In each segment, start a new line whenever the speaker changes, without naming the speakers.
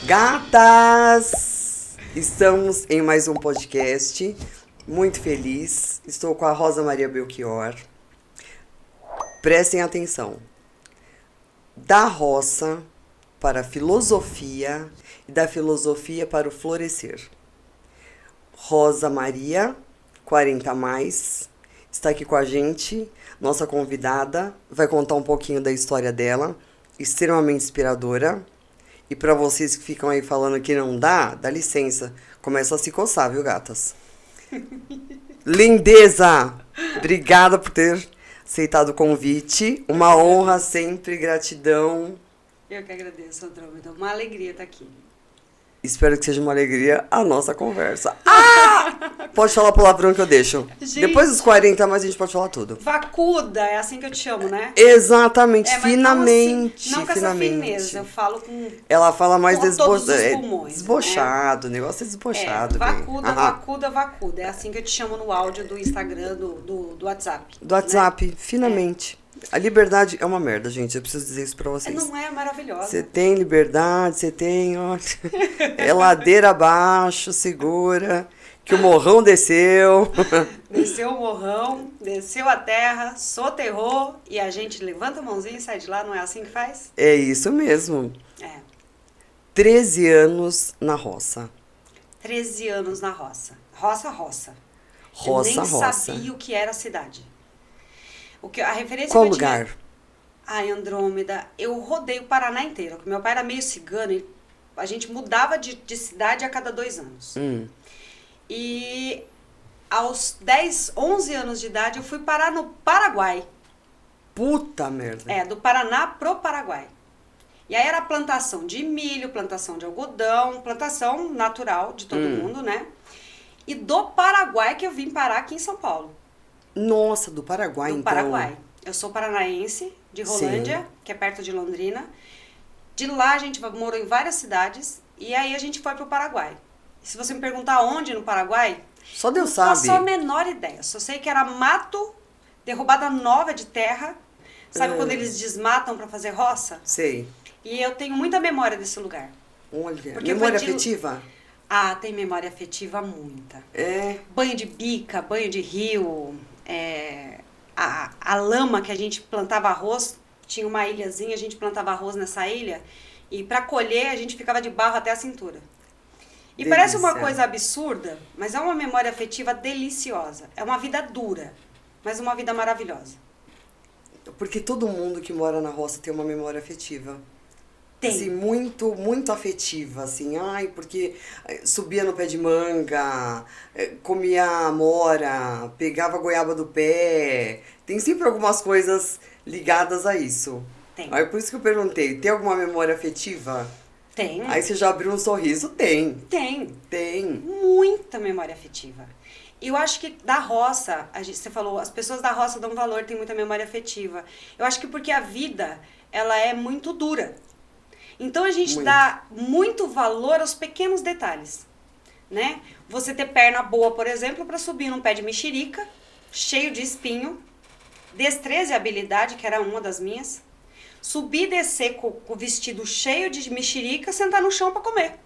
Gatas! Estamos em mais um podcast, muito feliz. Estou com a Rosa Maria Belchior. Prestem atenção. Da roça para a filosofia e da filosofia para o florescer. Rosa Maria, 40 a mais, está aqui com a gente, nossa convidada, vai contar um pouquinho da história dela, extremamente inspiradora. E pra vocês que ficam aí falando que não dá, dá licença. Começa a se coçar, viu, gatas? Lindeza! Obrigada por ter aceitado o convite. Uma honra sempre, gratidão.
Eu que agradeço, Andrômeda. Uma alegria estar aqui.
Espero que seja uma alegria a nossa conversa. Ah! Pode falar palavrão que eu deixo.
Gente,
depois dos 40, mas a gente pode falar tudo.
Vacuda, é assim que eu te chamo, né?
Exatamente,
mas
finamente.
Não com
finalmente.
essa fineza, eu falo com...
Ela fala mais
com todos os pulmões,
desbochado, o negócio é desbochado.
Vacuda, vacuda, vacuda. É assim que eu te chamo no áudio do Instagram, do WhatsApp.
Do WhatsApp,
né?
finalmente. A liberdade é uma merda, gente. Eu preciso dizer isso pra vocês.
Não é maravilhosa.
Você tem liberdade, você tem, ó. É ladeira abaixo, segura. Que o morrão desceu.
Desceu o morrão, desceu a terra, soterrou e a gente levanta a mãozinha e sai de lá. Não é assim que faz?
É isso mesmo. 13 anos na roça.
13 anos na roça. Roça. Eu nem sabia o que era a cidade. A referência
Qual
que eu
lugar?
Tinha... Ai, Andrômeda, eu rodei o Paraná inteiro. Porque meu pai era meio cigano e a gente mudava de cidade a cada 2 anos. E aos 10, 11 anos de idade eu fui parar no Paraguai.
Puta merda.
Do Paraná pro Paraguai. E aí era plantação de milho, plantação de algodão, plantação natural de todo mundo, né? E do Paraguai que eu vim parar aqui em São Paulo.
Nossa, do Paraguai, então.
Do Paraguai. Eu sou paranaense, de Rolândia,
Sim.
que é perto de Londrina. De lá a gente morou em várias cidades e aí a gente foi pro Paraguai. E se você me perguntar onde no Paraguai,
só Deus
não
sabe.
faço a menor ideia. Só sei que era mato, derrubada nova de terra. Sabe quando eles desmatam pra fazer roça?
Sei.
E eu tenho muita memória desse lugar.
Olha,
Porque
memória afetiva?
Ah, tem memória afetiva muita. Banho de bica, banho de rio, a lama que a gente plantava arroz, tinha uma ilhazinha, a gente plantava arroz nessa ilha, e para colher a gente ficava de barro até a cintura. E
Delícia.
parece uma coisa absurda, mas é uma memória afetiva deliciosa. É uma vida dura, mas uma vida maravilhosa.
Porque todo mundo que mora na roça tem uma memória afetiva.
Tem.
Assim, muito, muito afetiva, assim, porque subia no pé de manga, comia amora, pegava a goiaba do pé, tem sempre algumas coisas ligadas a isso.
Tem.
Aí por isso que eu perguntei, tem alguma memória afetiva?
Tem.
Aí você já abriu um sorriso? Tem.
Tem. Muita memória afetiva. E eu acho que da roça, você falou, as pessoas da roça dão valor, tem muita memória afetiva. Eu acho que porque a vida, ela é muito dura. Então a gente dá muito valor aos pequenos detalhes, né? Você ter perna boa, por exemplo, para subir num pé de mexerica, cheio de espinho, destreza e habilidade, que era uma das minhas, subir e descer com o vestido cheio de mexerica, sentar no chão para comer.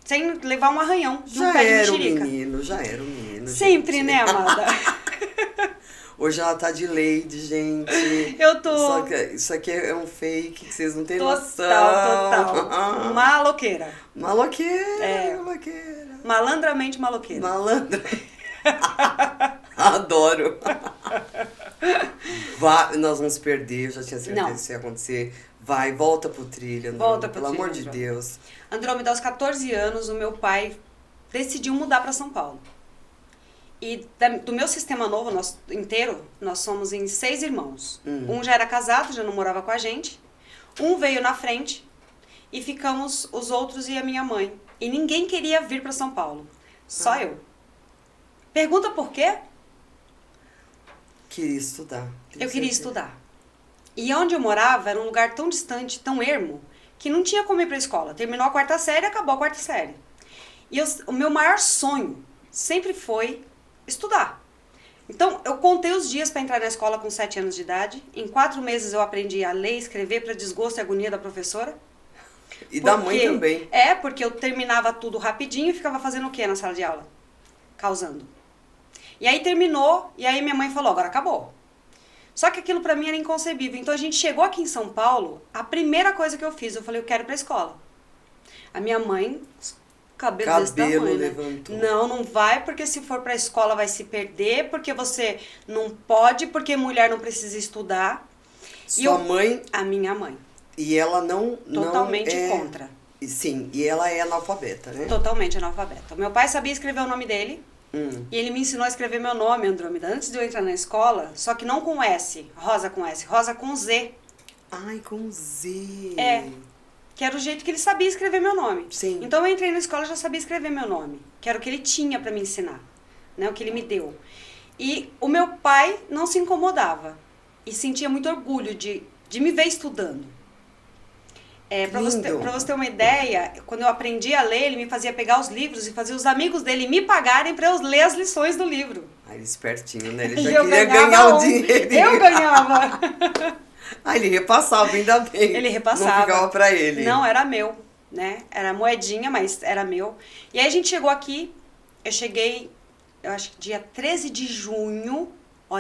Sem levar um arranhão de um pé de mexerica.
Já era um menino.
Sempre,
gente.
né, amada?
Hoje ela tá de lady, gente.
Eu tô.
Isso aqui é um fake, que vocês não têm
Total. Maloqueira.
Maloqueira.
Malandramente maloqueira.
Malandra. Adoro. Nós vamos perder, eu já tinha certeza que isso ia acontecer. Volta pro trilho, Andrômeda, pelo amor de Deus.
Andrômeda, aos 14 anos, o meu pai decidiu mudar para São Paulo. E do meu sistema novo, inteiro, nós somos em 6 irmãos. Um já era casado, já não morava com a gente. Um veio na frente e ficamos os outros e a minha mãe. E ninguém queria vir para São Paulo. Só eu. Pergunta por quê?
Queria estudar.
Eu queria estudar. E onde eu morava era um lugar tão distante, tão ermo, que não tinha como ir pra escola. Terminou a 4ª série, acabou a 4ª série. E o meu maior sonho sempre foi estudar. Então, eu contei os dias para entrar na escola com 7 anos de idade. Em 4 meses eu aprendi a ler e escrever para desgosto e agonia da professora.
E da mãe também.
Porque eu terminava tudo rapidinho e ficava fazendo o quê na sala de aula? Causando. E aí terminou, e aí minha mãe falou, agora acabou. Só que aquilo pra mim era inconcebível. Então a gente chegou aqui em São Paulo, a primeira coisa que eu fiz, eu falei, eu quero ir pra escola. A minha mãe, cabelo desse tamanho, né?
Levantou.
Não vai, porque se for pra escola vai se perder, porque você não pode, porque mulher não precisa estudar.
Sua mãe...
A minha mãe.
E ela
Totalmente
não é...
contra.
Sim, e ela é analfabeta, né?
Totalmente analfabeta. Meu pai sabia escrever o nome dele. E ele me ensinou a escrever meu nome, Andrômeda, antes de eu entrar na escola, só que não com S, Rosa com Z.
Ai, com Z.
Que era o jeito que ele sabia escrever meu nome.
Sim.
Então eu entrei na escola e já sabia escrever meu nome, que era o que ele tinha pra me ensinar, né, o que ele me deu. E o meu pai não se incomodava e sentia muito orgulho de me ver estudando. Pra você ter uma ideia, quando eu aprendi a ler, ele me fazia pegar os livros e fazia os amigos dele me pagarem pra eu ler as lições do livro.
Ele espertinho, né? Ele já
eu
queria ganhar o dinheiro.
Eu ganhava.
Ele repassava, ainda bem.
Ele repassava.
Não ficava pra ele.
Não, era meu, né? Era moedinha, mas era meu. E aí a gente chegou aqui, eu cheguei, eu acho que dia 13 de junho,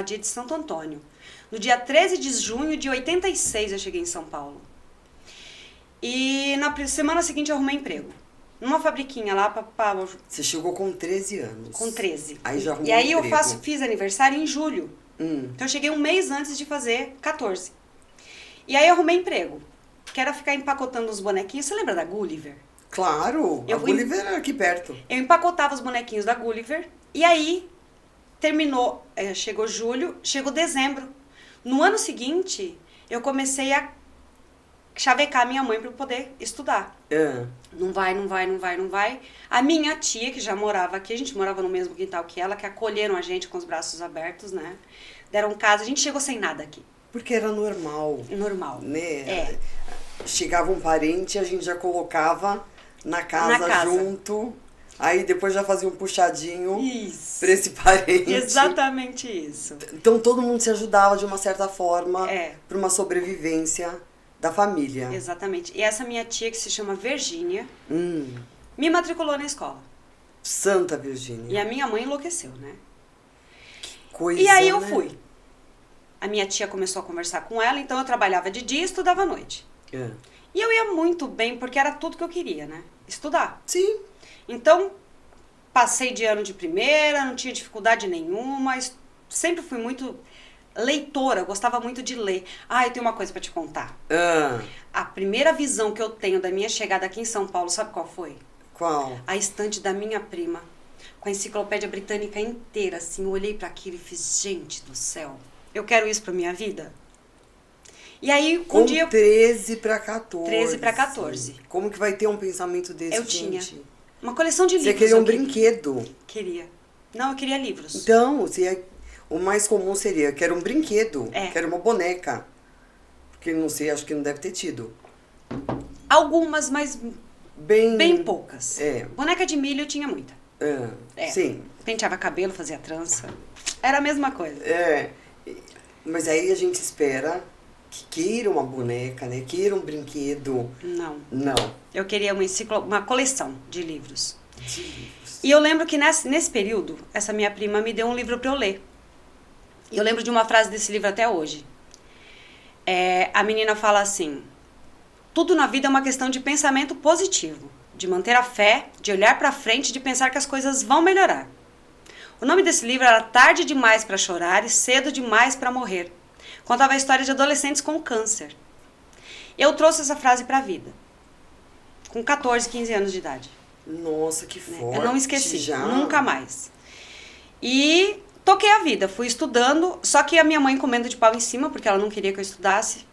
dia de Santo Antônio. No dia 13 de junho de 86 eu cheguei em São Paulo. E na semana seguinte eu arrumei emprego. Numa fabriquinha lá pra...
Você chegou com 13 anos.
Com 13.
Aí já arrumou
E aí
emprego.
eu fiz aniversário em julho. Então eu cheguei um mês antes de fazer 14. E aí eu arrumei emprego. Que era ficar empacotando os bonequinhos. Você lembra da Gulliver?
Claro, a Gulliver era aqui perto.
Eu empacotava os bonequinhos da Gulliver. E aí terminou, chegou julho, chegou dezembro. No ano seguinte, eu comecei a chavecar minha mãe para eu poder estudar. Não vai. A minha tia, que já morava aqui, a gente morava no mesmo quintal que ela, que acolheram a gente com os braços abertos, né? Deram casa, a gente chegou sem nada aqui.
Porque era normal.
Normal.
Né? Chegava um parente, a gente já colocava na casa junto. Aí depois já fazia um puxadinho pra esse parente.
Exatamente isso.
Então todo mundo se ajudava de uma certa forma pra uma sobrevivência da família.
Exatamente. E essa minha tia, que se chama Virgínia, me matriculou na escola.
Santa Virgínia.
E a minha mãe enlouqueceu, né?
Que coisa,
e aí eu
né?
fui. A minha tia começou a conversar com ela, então eu trabalhava de dia e estudava à noite. E eu ia muito bem, porque era tudo que eu queria, né? Estudar.
Sim.
Então, passei de ano de primeira, não tinha dificuldade nenhuma, sempre fui muito leitora, gostava muito de ler. Eu tenho uma coisa pra te contar. A primeira visão que eu tenho da minha chegada aqui em São Paulo, sabe qual foi?
Qual?
A estante da minha prima, com a enciclopédia britânica inteira, assim. Eu olhei pra aquilo e fiz, gente do céu, eu quero isso pra minha vida. E aí,
com dia... 13 pra 14.
13 pra 14.
Como que vai ter um pensamento desse,
Eu
gente?
tinha uma coleção de livros.
Você queria um brinquedo?
Queria. Não, eu queria livros.
Então, o mais comum seria, quero um brinquedo, quero uma boneca. Porque, não sei, acho que não deve ter tido.
Algumas, mas bem poucas. Boneca de milho eu tinha muita.
Sim.
Penteava cabelo, fazia trança. Era a mesma coisa.
Mas aí a gente espera que queira uma boneca, né? Queira um brinquedo. Não.
Eu queria uma coleção de livros. E eu lembro que nesse período, essa minha prima me deu um livro para eu ler. E eu lembro de uma frase desse livro até hoje. A menina fala assim: tudo na vida é uma questão de pensamento positivo, de manter a fé, de olhar para frente, de pensar que as coisas vão melhorar. O nome desse livro era Tarde Demais para Chorar e Cedo Demais para Morrer. Contava a história de adolescentes com câncer. Eu trouxe essa frase para a vida, com 14, 15 anos de idade.
Nossa, que forte.
Eu não esqueci, nunca mais. E toquei a vida, fui estudando, só que a minha mãe comendo de pau em cima, porque ela não queria que eu estudasse.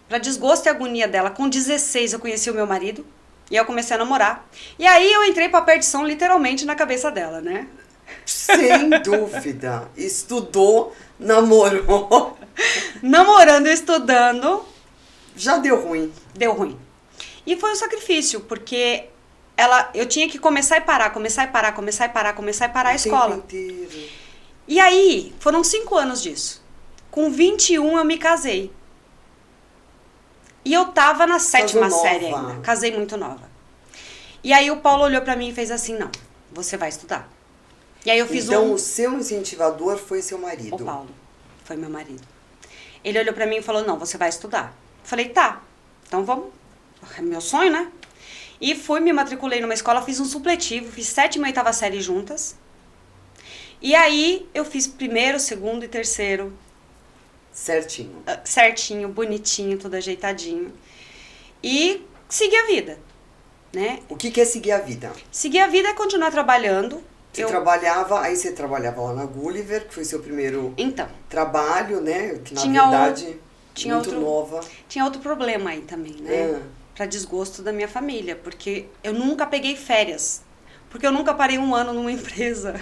Para desgosto e agonia dela, com 16 eu conheci o meu marido, e eu comecei a namorar. E aí eu entrei pra perdição literalmente na cabeça dela, né?
Sem dúvida. Estudou, namorou.
Namorando e estudando.
Já deu ruim.
Deu ruim. E foi um sacrifício, porque eu tinha que começar e parar, começar e parar, começar e parar, começar e parar a escola.
Tempo inteiro.
E aí, foram 5 anos disso. Com 21 eu me casei. E eu tava na 7ª série ainda. Casei muito nova. E aí o Paulo olhou pra mim e fez assim, não, você vai estudar. E aí eu fiz
Então o seu incentivador foi seu marido?
O Paulo, foi meu marido. Ele olhou pra mim e falou, não, você vai estudar. Falei, tá, então vamos. É meu sonho, né? E fui, me matriculei numa escola, fiz um supletivo, fiz 7ª e 8ª série juntas. E aí eu fiz 1º, 2º e 3º.
Certinho.
Certinho, bonitinho, tudo ajeitadinho. E segui a vida, né?
O que é seguir a vida?
Seguir a vida é continuar trabalhando.
Você trabalhava lá na Gulliver, que foi seu primeiro trabalho, né? Que na verdade, muito nova.
Tinha outro problema aí também, né? Pra desgosto da minha família, porque eu nunca peguei férias. Porque eu nunca parei 1 ano numa empresa.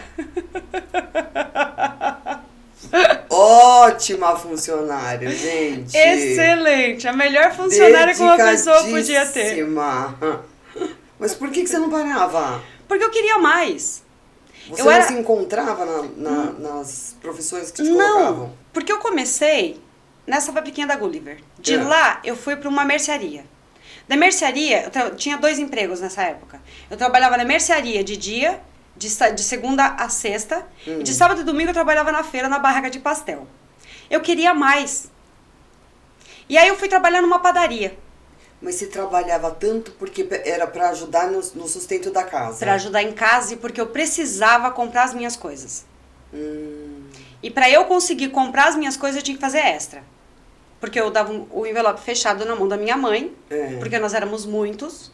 Ótima funcionária, gente.
Excelente. A melhor funcionária que uma pessoa podia ter.
Mas por que você não parava?
Porque eu queria mais.
Você não se encontrava nas profissões que te colocavam?
Não, porque eu comecei nessa fabriquinha da Gulliver. De lá, eu fui para uma mercearia. Da mercearia, eu tinha 2 empregos nessa época. Eu trabalhava na mercearia de dia, de segunda a sexta, e de sábado e domingo eu trabalhava na feira, na barraca de pastel. Eu queria mais. E aí eu fui trabalhar numa padaria.
Mas você trabalhava tanto porque era para ajudar no sustento da casa?
Para ajudar em casa e porque eu precisava comprar as minhas coisas. E para eu conseguir comprar as minhas coisas, eu tinha que fazer extra. Porque eu dava o envelope fechado na mão da minha mãe, porque nós éramos muitos,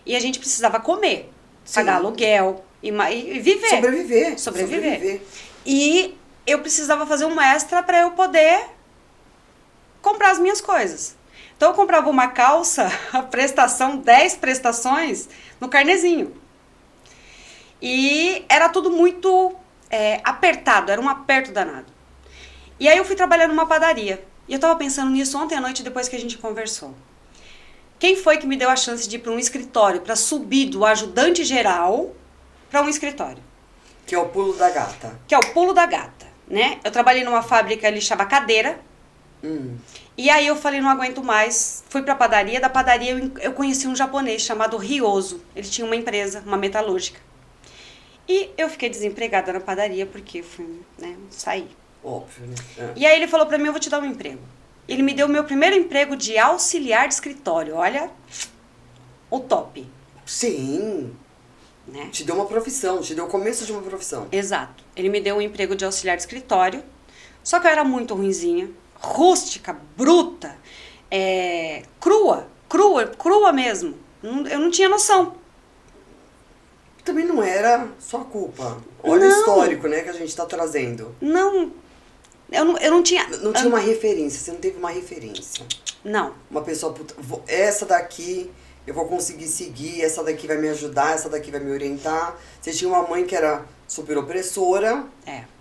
e a gente precisava comer, pagar aluguel e viver. Sobreviver. E eu precisava fazer um extra para eu poder comprar as minhas coisas. Então eu comprava uma calça, a prestação, 10 prestações, no carnezinho. E era tudo muito apertado, era um aperto danado. E aí eu fui trabalhar numa padaria. E eu tava pensando nisso ontem à noite, depois que a gente conversou. Quem foi que me deu a chance de ir para um escritório, para subir do ajudante geral para um escritório?
Que é o pulo da gata.
Que é o pulo da gata, né? Eu trabalhei numa fábrica, ele chama cadeira. E aí eu falei, não aguento mais. Fui pra padaria. Da padaria eu conheci um japonês chamado Ryoso. Ele tinha uma empresa, uma metalúrgica. E eu fiquei desempregada na padaria porque fui, saí.
Óbvio, né?
E aí ele falou pra mim, eu vou te dar um emprego. Ele me deu o meu primeiro emprego de auxiliar de escritório. Olha, o top.
Sim.
Né?
Te deu uma profissão, te deu o começo de uma profissão.
Exato. Ele me deu um emprego de auxiliar de escritório. Só que eu era muito ruinzinha. Rústica, bruta, crua mesmo. Eu não tinha noção.
Também não era sua culpa. Olha o histórico, né, que a gente tá trazendo.
Não, eu não tinha...
Não tinha uma referência, você não teve uma referência.
Não.
Uma pessoa, essa daqui eu vou conseguir seguir, essa daqui vai me ajudar, essa daqui vai me orientar. Você tinha uma mãe que era super opressora,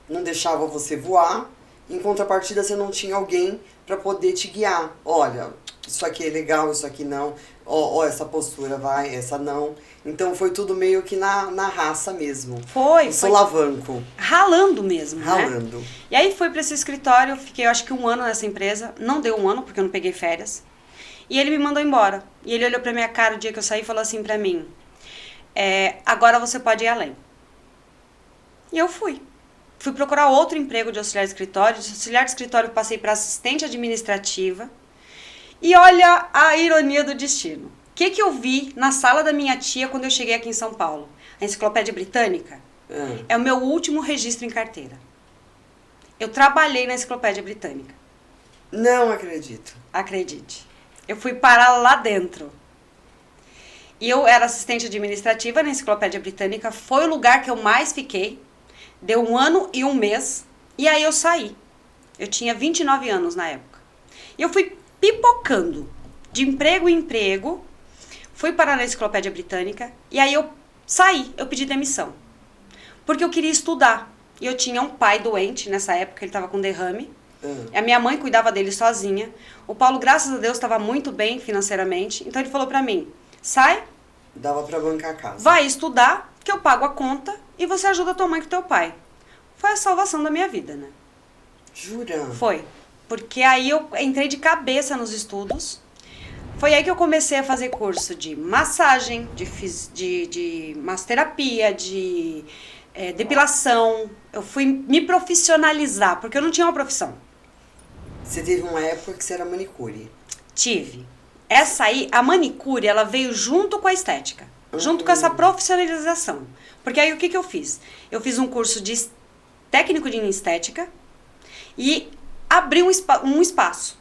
não deixava você voar. Em contrapartida, você não tinha alguém para poder te guiar. Olha, isso aqui é legal, isso aqui não. Ó, essa postura vai, essa não. Então, foi tudo meio que na raça mesmo.
Foi.
Solavanco.
Ralando mesmo,
Ralando.
Né? E aí, fui para esse escritório, eu fiquei, acho que 1 ano nessa empresa. Não deu 1 ano, porque eu não peguei férias. E ele me mandou embora. E ele olhou pra minha cara o dia que eu saí e falou assim pra mim, agora você pode ir além. E eu fui. Fui procurar outro emprego de auxiliar de escritório. De auxiliar de escritório passei para assistente administrativa. E olha a ironia do destino. O que eu vi na sala da minha tia quando eu cheguei aqui em São Paulo? A Enciclopédia Britânica é o meu último registro em carteira. Eu trabalhei na Enciclopédia Britânica.
Não acredito.
Acredite. Eu fui parar lá dentro. E eu era assistente administrativa na Enciclopédia Britânica. Foi o lugar que eu mais fiquei. Deu 1 ano e 1 mês. E aí eu saí. Eu tinha 29 anos na época. E eu fui pipocando de emprego em emprego. Fui parar na Enciclopédia Britânica. E aí eu saí. Eu pedi demissão. Porque eu queria estudar. E eu tinha um pai doente nessa época. Ele estava com derrame. A minha mãe cuidava dele sozinha. O Paulo, graças a Deus, estava muito bem financeiramente. Então ele falou pra mim, Sai,
Dava pra bancar a casa.
vai estudar, que eu pago a conta e você ajuda a tua mãe com teu pai. Foi a salvação da minha vida, né?
Jura?
Foi. Porque aí eu entrei de cabeça nos estudos. Foi aí que eu comecei a fazer curso de massagem, de massoterapia, de depilação. Eu fui me profissionalizar, porque eu não tinha uma profissão.
Você teve uma época que você era manicure.
Tive. Essa aí, a manicure, ela veio junto com a estética. Junto com essa profissionalização. Porque aí o que eu fiz? Eu fiz um curso de técnico de estética e abri um espaço.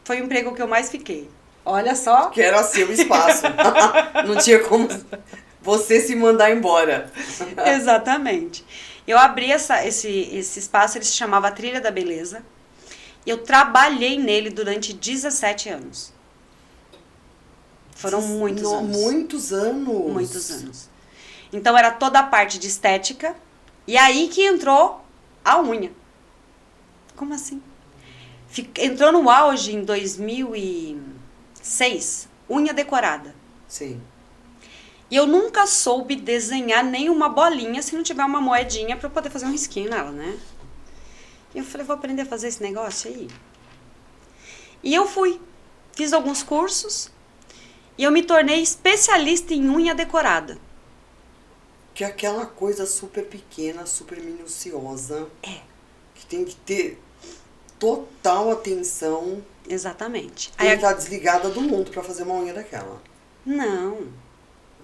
Foi o emprego que eu mais fiquei. Olha só.
Que era seu espaço. Não tinha como você se mandar embora.
Exatamente. Eu abri esse espaço, ele se chamava Trilha da Beleza. E eu trabalhei nele durante 17 anos. Foram muitos anos.
Muitos anos.
Muitos anos. Então era toda a parte de estética. E aí que entrou a unha. Como assim? Entrou no auge em 2006, unha decorada.
Sim.
E eu nunca soube desenhar nenhuma bolinha se não tiver uma moedinha pra eu poder fazer um risquinho nela, né? E eu falei, vou aprender a fazer esse negócio aí. E eu fui. Fiz alguns cursos. E eu me tornei especialista em unha decorada.
Que é aquela coisa super pequena, super minuciosa.
É.
Que tem que ter total atenção.
Exatamente.
Tem que estar desligada do mundo pra fazer uma unha daquela.
Não.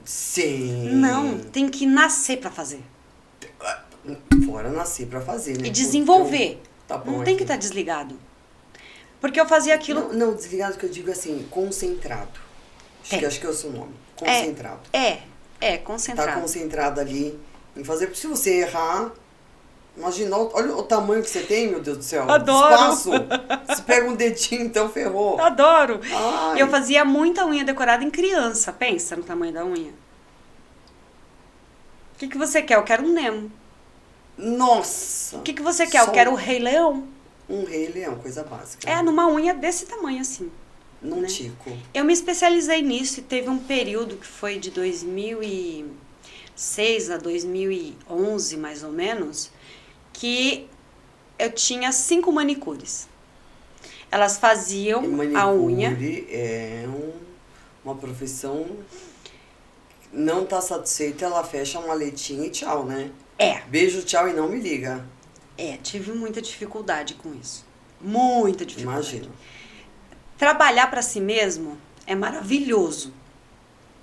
Sim.
Não, tem que nascer pra fazer.
Fora nascer pra fazer, né?
E desenvolver.
Tá bom,
não tem que estar desligado. Porque eu fazia aquilo...
Não, desligado que eu digo assim, concentrado. Acho que é o seu nome. Concentrado.
Concentrado.
Tá concentrado ali em fazer. Porque se você errar, imagina, olha o tamanho que você tem, meu Deus do céu.
Adoro.
Espaço. Se pega um dedinho, então ferrou.
Adoro.
Ai.
Eu fazia muita unha decorada em criança. Pensa no tamanho da unha. O que você quer? Eu quero um Nemo.
Nossa.
O que você quer? Eu quero o Rei Leão.
Um Rei Leão, coisa básica.
É, numa unha desse tamanho assim.
Num
né?
tico.
Eu me especializei nisso e teve um período que foi de 2006 a 2011, mais ou menos, que eu tinha 5 manicures. Elas faziam a unha.
Manicure é uma profissão. Não tá satisfeita, ela fecha a maletinha e tchau, né?
É.
Beijo, tchau e não me liga.
Tive muita dificuldade com isso. Muita dificuldade.
Imagina.
Trabalhar para si mesmo é maravilhoso.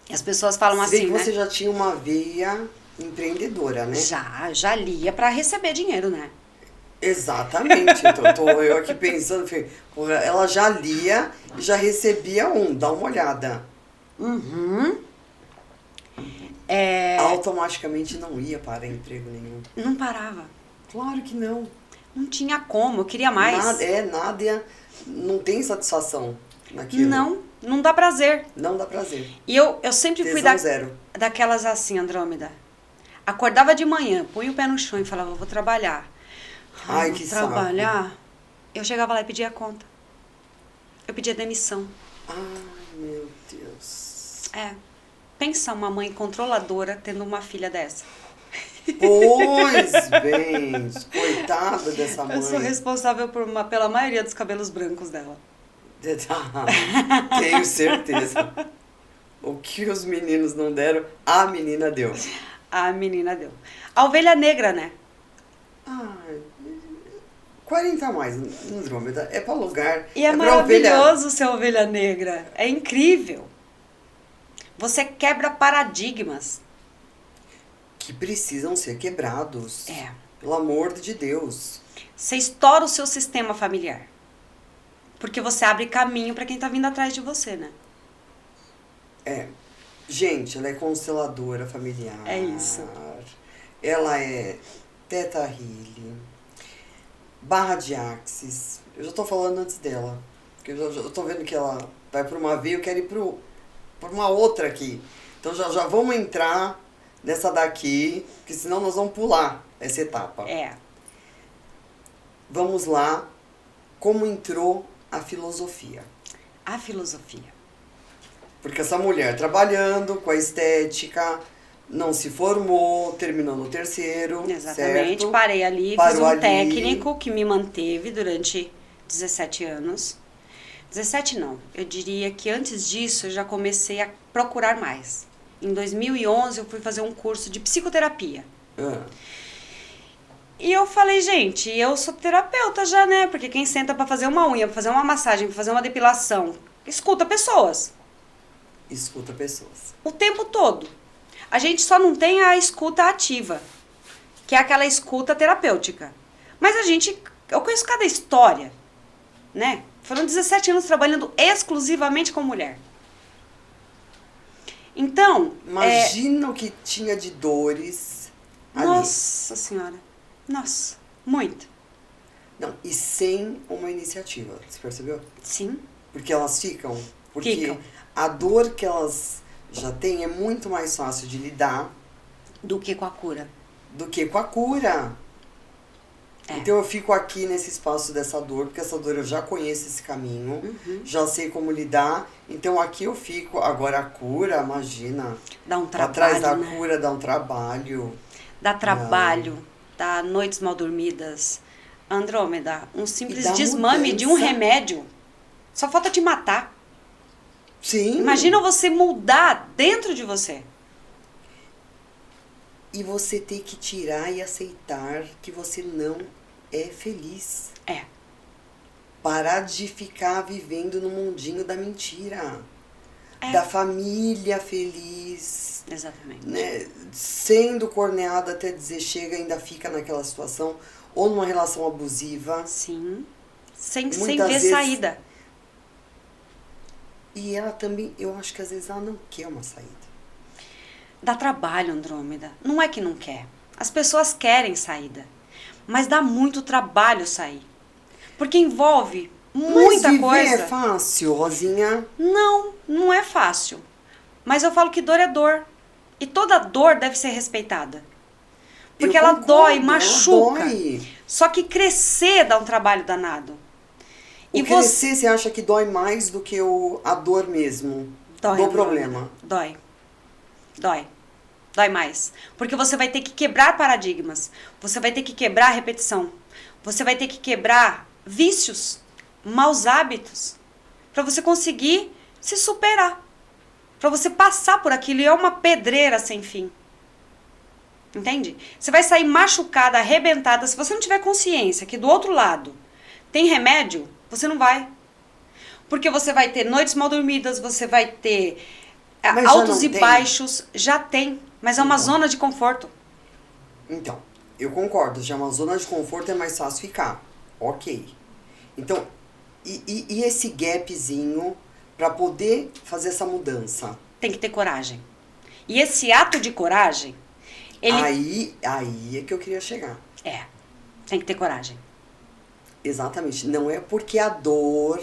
E as pessoas falam
Se
assim,
bem que
né?
você já tinha uma veia empreendedora, né?
Já lia para receber dinheiro, né?
Exatamente. Então, tô eu aqui pensando, porra, ela já lia e já recebia dá uma olhada.
Uhum.
Automaticamente não ia para emprego nenhum.
Não parava.
Claro que não.
Não tinha como, eu queria mais.
Nada, não tem satisfação naquilo.
Não dá prazer.
Não dá prazer.
E eu sempre fui
zero.
daquelas assim, Andrômeda. Acordava de manhã, punha o pé no chão e falava, vou trabalhar.
Ai, que
trabalhar.
saco.
Eu chegava lá e pedia conta. Eu pedia demissão.
Ai, meu Deus.
Pensa uma mãe controladora tendo uma filha dessa.
Pois bem, coitada dessa mãe.
Eu sou responsável pela maioria dos cabelos brancos dela.
Tenho certeza. O que os meninos não deram, a menina deu.
A menina deu. A ovelha negra, né?
40 a mais, Andrômeda, é para lugar.
E é maravilhoso ser ovelha negra. É incrível. Você quebra paradigmas.
Que precisam ser quebrados.
É.
Pelo amor de Deus.
Você estoura o seu sistema familiar. Porque você abre caminho para quem tá vindo atrás de você, né?
Gente, ela é consteladora familiar.
É isso.
Ela é Teta Healing, barra de Axis. Eu já tô falando antes dela. Porque eu tô vendo que ela vai por uma via, eu quero ir por uma outra aqui. Então já vamos entrar nessa daqui, porque senão nós vamos pular essa etapa. Vamos lá. Como entrou a filosofia?
A filosofia.
Porque essa mulher trabalhando com a estética, não se formou, terminou no terceiro,
Exatamente,
certo?
parei ali,
Parou
fiz um
ali.
técnico que me manteve durante 17 anos. 17 não, eu diria que antes disso eu já comecei a procurar mais. Em 2011 eu fui fazer um curso de psicoterapia.
Ah,
E eu falei, gente, eu sou terapeuta já, né? Porque quem senta pra fazer uma unha, pra fazer uma massagem, pra fazer uma depilação, escuta pessoas
escuta pessoas.
o tempo todo. A gente só não tem a escuta ativa, que é aquela escuta terapêutica. Mas eu conheço cada história, né? Foram 17 anos trabalhando exclusivamente com mulher. Então,
Imagina o que tinha de dores ali.
nossa senhora, nossa, muito.
Não, e sem uma iniciativa, você percebeu?
Sim,
Porque elas ficam. Porque
Ficam.
a dor que elas já têm é muito mais fácil de lidar
do que com a cura.
do que com a cura.
É.
Então eu fico aqui nesse espaço dessa dor, porque essa dor eu já conheço esse caminho, já sei como lidar. Então aqui eu fico. Agora a cura, imagina.
Dá um
Atrás
trabalho,
da
né?
cura dá um trabalho.
Dá trabalho, dá noites mal dormidas. Andrômeda, um simples
E dá
desmame de um
mudança.
remédio. Só falta te matar.
Sim.
Imagina você mudar dentro de você.
E você ter que tirar e aceitar que você não é feliz.
É.
Parar de ficar vivendo no mundinho da mentira.
É.
Da família feliz,
Exatamente.
né? Sendo corneada até dizer chega, ainda fica naquela situação. Ou numa relação abusiva.
Sim. Sem
Muitas
ver
vezes-
saída.
E ela também, eu acho que às vezes ela não quer uma saída.
Dá trabalho, Andrômeda. Não é que não quer. As pessoas querem saída. Mas dá muito trabalho sair. Porque envolve muita
Mas viver
coisa.
é fácil, Rosinha.
Não, não é fácil. Mas eu falo que dor é dor. E toda dor deve ser respeitada. Porque
Eu
ela
concordo,
dói,
ela
machuca.
dói.
Só que crescer dá um trabalho danado.
O
E
crescer, você acha que dói mais do que a dor mesmo?
Dói,
do
Andrômeda.
problema.
Dói. Dói. Dói mais. Porque você vai ter que quebrar paradigmas. Você vai ter que quebrar a repetição. Você vai ter que quebrar vícios, maus hábitos, para você conseguir se superar. Para você passar por aquilo. E é uma pedreira sem fim. Entende? Você vai sair machucada, arrebentada. Se você não tiver consciência que do outro lado tem remédio, você não vai. Porque você vai ter noites mal dormidas, você vai ter
Mas já
altos
não
e
tem?
baixos. Já tem. Mas é uma
Então.
zona de conforto.
Então, eu concordo, já uma zona de conforto é mais fácil ficar. Ok. Então, e esse gapzinho para poder fazer essa mudança?
Tem que ter coragem. E esse ato de coragem, ele
Aí é que eu queria chegar.
tem que ter coragem.
Exatamente. Não é porque a dor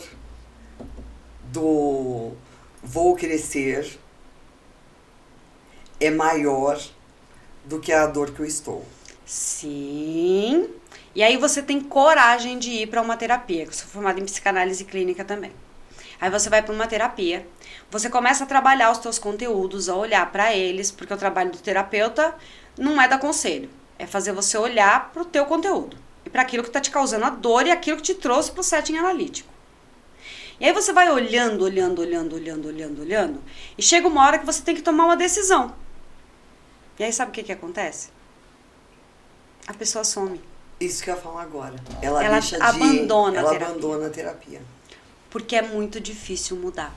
do vou crescer é maior do que a dor que eu estou.
Sim. E aí você tem coragem de ir para uma terapia, que eu sou formada em psicanálise clínica também. Aí você vai para uma terapia, você começa a trabalhar os teus conteúdos, a olhar para eles, porque o trabalho do terapeuta não é dar conselho, é fazer você olhar para o teu conteúdo e para aquilo que está te causando a dor e aquilo que te trouxe para o setting analítico. E aí você vai olhando, e chega uma hora que você tem que tomar uma decisão. E aí sabe o que acontece? A pessoa some.
Isso que eu ia falar agora.
Ela
deixa de
abandona a
ela
terapia.
abandona a terapia.
Porque é muito difícil mudar.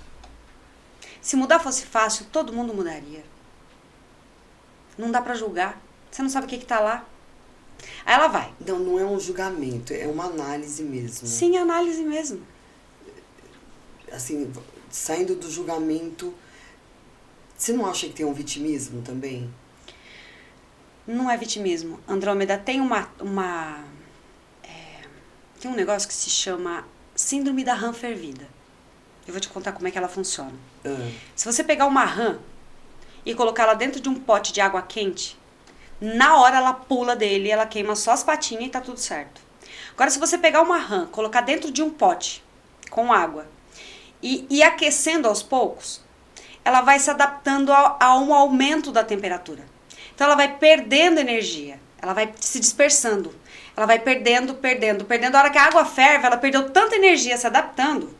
Se mudar fosse fácil, todo mundo mudaria. Não dá pra julgar. Você não sabe o que tá lá. Aí ela vai.
Não, não é um julgamento, é uma análise mesmo.
Sim, análise mesmo.
Assim, saindo do julgamento, você não acha que tem um vitimismo também?
Não é vitimismo. Andrômeda tem tem um negócio que se chama síndrome da rã fervida. Eu vou te contar como é que ela funciona. Se você pegar uma rã e colocar ela dentro de um pote de água quente, na hora ela pula dele, ela queima só as patinhas e tá tudo certo. Agora, se você pegar uma rã, colocar dentro de um pote com água e ir aquecendo aos poucos, ela vai se adaptando a um aumento da temperatura. Então ela vai perdendo energia, ela vai se dispersando, ela vai perdendo. A hora que a água ferve, ela perdeu tanta energia se adaptando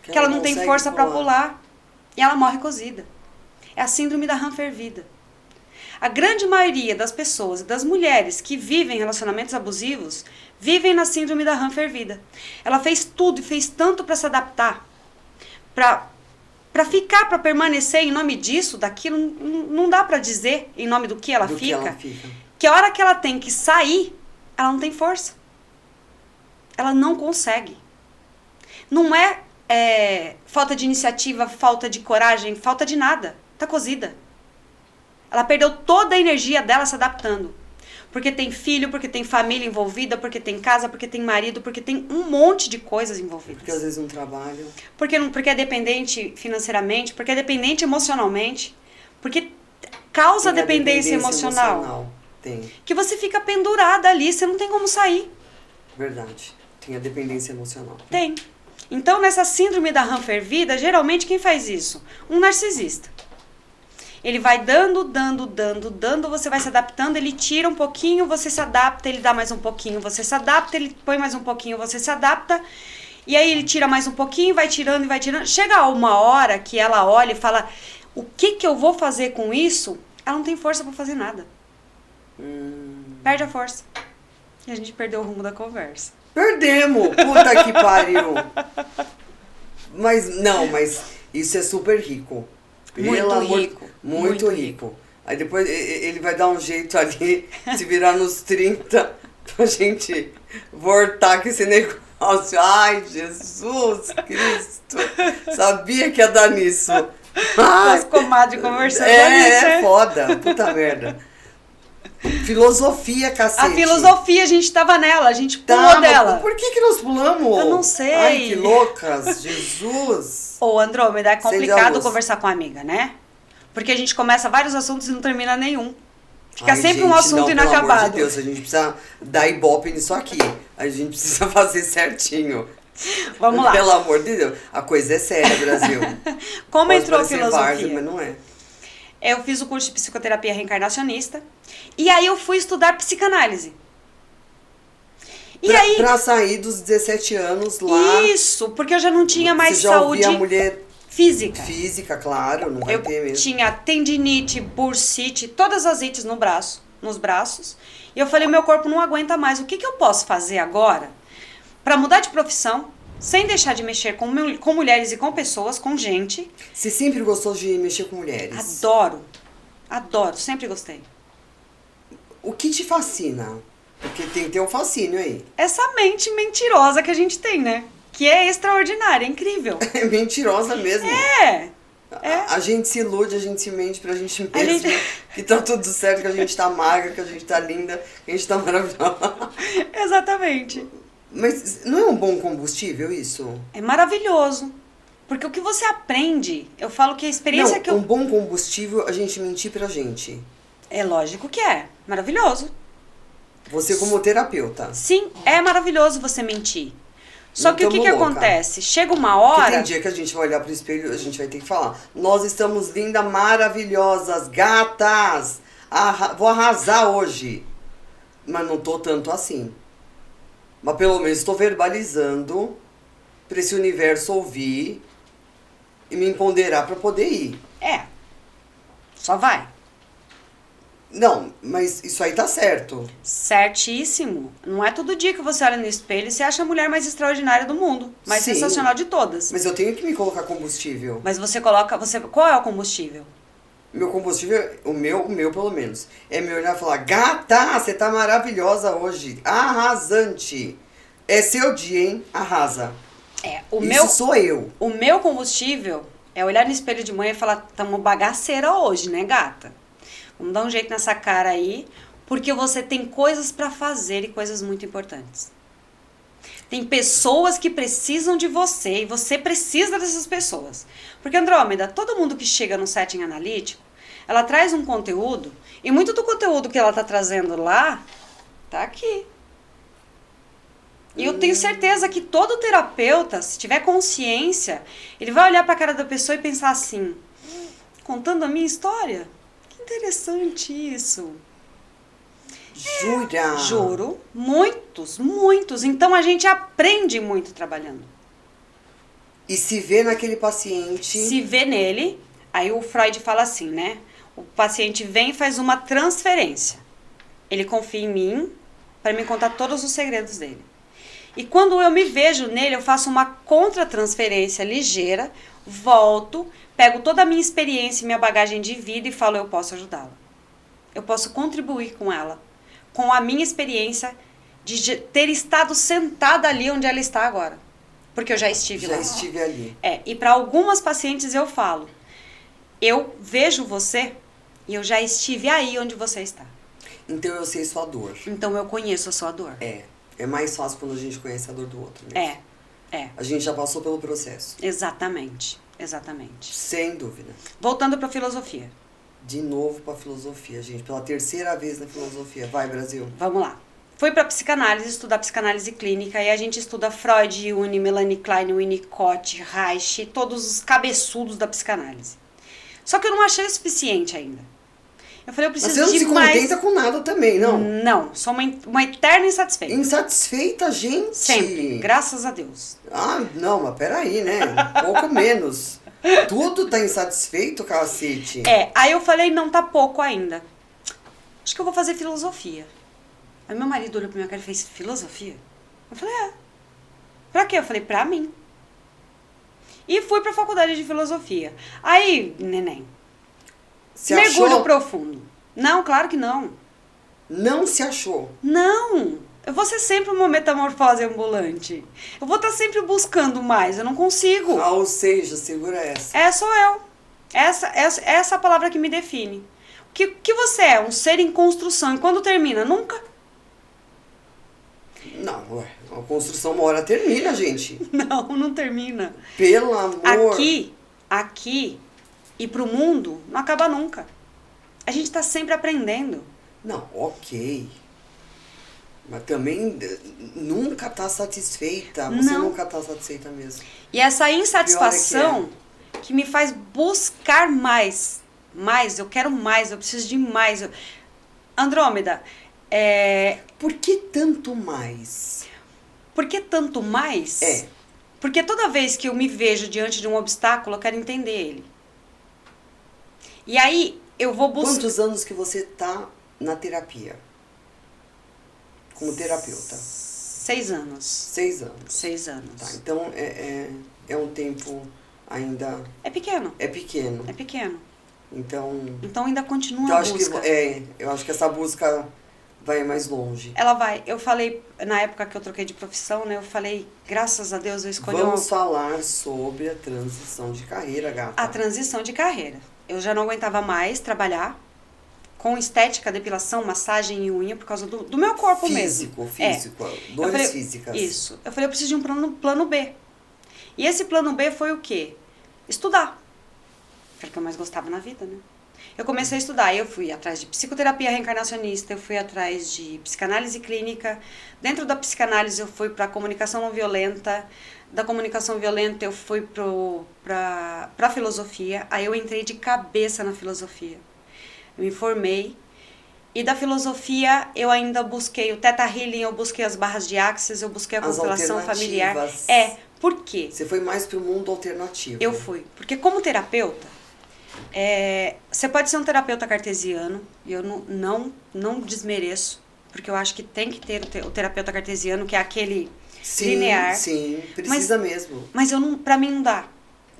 que ela não tem força para pular e ela morre cozida. É a síndrome da rã fervida. A grande maioria das pessoas e das mulheres que vivem relacionamentos abusivos vivem na síndrome da rã fervida. Ela fez tudo e fez tanto para se adaptar, para ficar, para permanecer em nome disso, daquilo, não dá para dizer em nome do que ela fica. Que a hora que ela tem que sair, ela não tem força. Ela não consegue. Não é falta de iniciativa, falta de coragem, falta de nada. Tá cozida. Ela perdeu toda a energia dela se adaptando. Porque tem filho, porque tem família envolvida, porque tem casa, porque tem marido, porque tem um monte de coisas envolvidas.
Porque às vezes não trabalham.
Porque é dependente financeiramente, porque é dependente emocionalmente, porque causa dependência emocional.
Tem.
Que você fica pendurada ali, você não tem como sair.
Verdade. Tem a dependência emocional.
Tem. Então, nessa síndrome da rã fervida, geralmente quem faz isso? Um narcisista. Ele vai dando, você vai se adaptando, ele tira um pouquinho, você se adapta, ele dá mais um pouquinho, você se adapta, ele põe mais um pouquinho, você se adapta, e aí ele tira mais um pouquinho, vai tirando e vai tirando. Chega uma hora que ela olha e fala, o que eu vou fazer com isso? Ela não tem força para fazer nada. Perde a força. E a gente perdeu o rumo da conversa.
Perdemos! Puta que pariu! Mas isso é super rico. Muito rico. Aí depois ele vai dar um jeito ali, se virar nos 30, pra gente voltar com esse negócio. Ai, Jesus Cristo! Sabia que ia dar nisso.
As comadres conversando nisso.
É foda, puta merda. Filosofia, cacete.
A filosofia, a gente tava nela, a gente pulou dela.
Por que nós pulamos?
Eu não sei.
Ai, que loucas, Jesus.
Ô, Andrômeda, é complicado conversar com a amiga, né? Porque a gente começa vários assuntos e não termina nenhum. Fica sempre um assunto inacabado.
Pelo amor de Deus, a gente precisa dar ibope nisso aqui. A gente precisa fazer certinho.
Vamos lá.
Pelo amor de Deus. A coisa é séria, Brasil.
Como
Pode
entrou a
parecer
filosofia?
várzea, mas não é.
Eu fiz o curso de psicoterapia reencarnacionista. E aí eu fui estudar psicanálise.
Pra sair dos 17 anos lá.
Isso, porque eu já não tinha mais
você já
saúde
a mulher
física.
Física, claro, não vai ter mesmo.
Eu tinha tendinite, bursite, todas as ites nos braços. E eu falei, meu corpo não aguenta mais. O que eu posso fazer agora para mudar de profissão, sem deixar de mexer com mulheres e com pessoas, com gente?
Você sempre gostou de mexer com mulheres?
Adoro, sempre gostei.
O que te fascina? Porque tem que ter um fascínio aí.
Essa mente mentirosa que a gente tem, né? Que é extraordinária, é incrível.
É mentirosa mesmo. A gente se ilude, a gente se mente pra gente mesmo. Que tá tudo certo, que a gente tá magra, que a gente tá linda, que a gente tá maravilhosa.
Exatamente.
Mas não é um bom combustível isso?
É maravilhoso. Porque o que você aprende, eu falo que a experiência que eu...
um bom combustível a gente mentir pra gente.
É lógico que é. Maravilhoso.
Você como terapeuta.
Sim, é maravilhoso você mentir. Só que o que acontece? Chega uma hora...
Porque tem dia que a gente vai olhar pro espelho e a gente vai ter que falar. Nós estamos lindas, maravilhosas, gatas. Vou arrasar hoje. Mas não tô tanto assim. Mas pelo menos estou verbalizando para esse universo ouvir e me empoderar para poder ir.
Só vai.
Não, mas isso aí tá certo.
Certíssimo. Não é todo dia que você olha no espelho e você acha a mulher mais extraordinária do mundo. Mais sensacional de todas.
Mas eu tenho que me colocar combustível.
Mas você coloca... Qual é o combustível?
Meu combustível, o meu pelo menos, é me olhar e falar, gata, você tá maravilhosa hoje, arrasante. É seu dia, hein? Arrasa. Isso sou eu.
O meu combustível é olhar no espelho de manhã e falar, tamo bagaceira hoje, né, gata? Vamos dar um jeito nessa cara aí, porque você tem coisas pra fazer e coisas muito importantes. Tem pessoas que precisam de você e você precisa dessas pessoas. Porque, Andrômeda, todo mundo que chega no setting analítico, ela traz um conteúdo e muito do conteúdo que ela tá trazendo lá, tá aqui. E eu tenho certeza que todo terapeuta, se tiver consciência, ele vai olhar pra cara da pessoa e pensar assim, contando a minha história. Que interessante isso.
Jura?
Juro, muitos, muitos. Então a gente aprende muito trabalhando.
E se vê naquele paciente...
Se vê nele, aí o Freud fala assim, né? O paciente vem e faz uma transferência. Ele confia em mim para me contar todos os segredos dele. E quando eu me vejo nele, eu faço uma contra-transferência ligeira, volto, pego toda a minha experiência e minha bagagem de vida e falo, eu posso ajudá-la. Eu posso contribuir com ela, com a minha experiência de ter estado sentada ali onde ela está agora. Porque eu já estive lá.
Já estive ali.
E para algumas pacientes eu falo, eu vejo você e eu já estive aí onde você está.
Então eu sei sua dor.
Então eu conheço a sua dor.
É mais fácil quando a gente conhece a dor do outro mesmo. A gente já passou pelo processo.
Exatamente, exatamente.
Sem dúvida.
Voltando para a filosofia.
De novo para a filosofia, gente. Pela terceira vez na filosofia. Vai, Brasil.
Vamos lá. Fui para psicanálise, estudar psicanálise clínica, e a gente estuda Freud, Jung, Melanie Klein, Winnicott, Reich, todos os cabeçudos da psicanálise. Só que eu não achei o suficiente ainda. Eu falei, eu preciso de mais...
Mas você não se contenta com nada também, não?
Não, sou uma eterna insatisfeita.
Insatisfeita, gente?
Sempre, graças a Deus.
Ah, não, mas peraí, né? Um pouco menos. Tudo tá insatisfeito, cacete.
Aí eu falei, não, tá pouco ainda. Acho que eu vou fazer filosofia. Aí meu marido olhou pra minha cara e fez, filosofia? Eu falei, Pra quê? Eu falei, pra mim. E fui pra faculdade de filosofia. Aí, neném,
Se
mergulho
achou?
profundo. Não, claro que não.
Não se achou?
Não. Eu vou ser sempre uma metamorfose ambulante. Eu vou estar sempre buscando mais, eu não consigo.
Ou seja, segura essa.
Sou eu. Essa é a palavra que me define. O que você é? Um ser em construção. E quando termina? Nunca.
Não, ué, a construção uma hora termina, gente.
Não termina.
Pelo amor.
Aqui e pro mundo não acaba nunca. A gente tá sempre aprendendo.
Não, ok. Mas também nunca tá satisfeita. Você nunca tá satisfeita mesmo.
E essa insatisfação que me faz buscar mais. Mais, eu quero mais, eu preciso de mais. Andrômeda,
Por que tanto mais?
Por que tanto mais? Porque toda vez que eu me vejo diante de um obstáculo, eu quero entender ele. E aí, eu vou buscar...
Quantos anos que você tá na terapia? Como terapeuta?
6 anos.
6 anos.
6 anos.
Tá, então é um tempo ainda...
É pequeno.
É pequeno.
É pequeno.
Então
ainda continua
eu
a
acho
busca.
eu acho que essa busca vai mais longe.
Ela vai. Eu falei, na época que eu troquei de profissão, né? Eu falei, graças a Deus eu escolhi
Vamos falar sobre a transição de carreira, gata.
a transição de carreira. Eu já não aguentava mais trabalhar com estética, depilação, massagem e unha por causa do meu corpo mesmo.
Físico, dores físicas.
Isso. Eu falei, eu preciso de um plano B. E esse plano B foi o quê? Estudar. Era o que eu mais gostava na vida, né? Eu comecei a estudar, eu fui atrás de psicoterapia reencarnacionista, eu fui atrás de psicanálise clínica. Dentro da psicanálise eu fui para comunicação não violenta, da comunicação violenta eu fui para filosofia, aí eu entrei de cabeça na filosofia. Eu me formei, e da filosofia eu ainda busquei o Theta Healing, eu busquei as barras de Axis, eu busquei a constelação familiar. Por quê?
Você foi mais pro mundo alternativo.
Eu fui, porque como terapeuta, você pode ser um terapeuta cartesiano, e eu não desmereço, porque eu acho que tem que ter o terapeuta cartesiano, que é aquele linear.
Sim, precisa mesmo.
Mas pra mim não dá.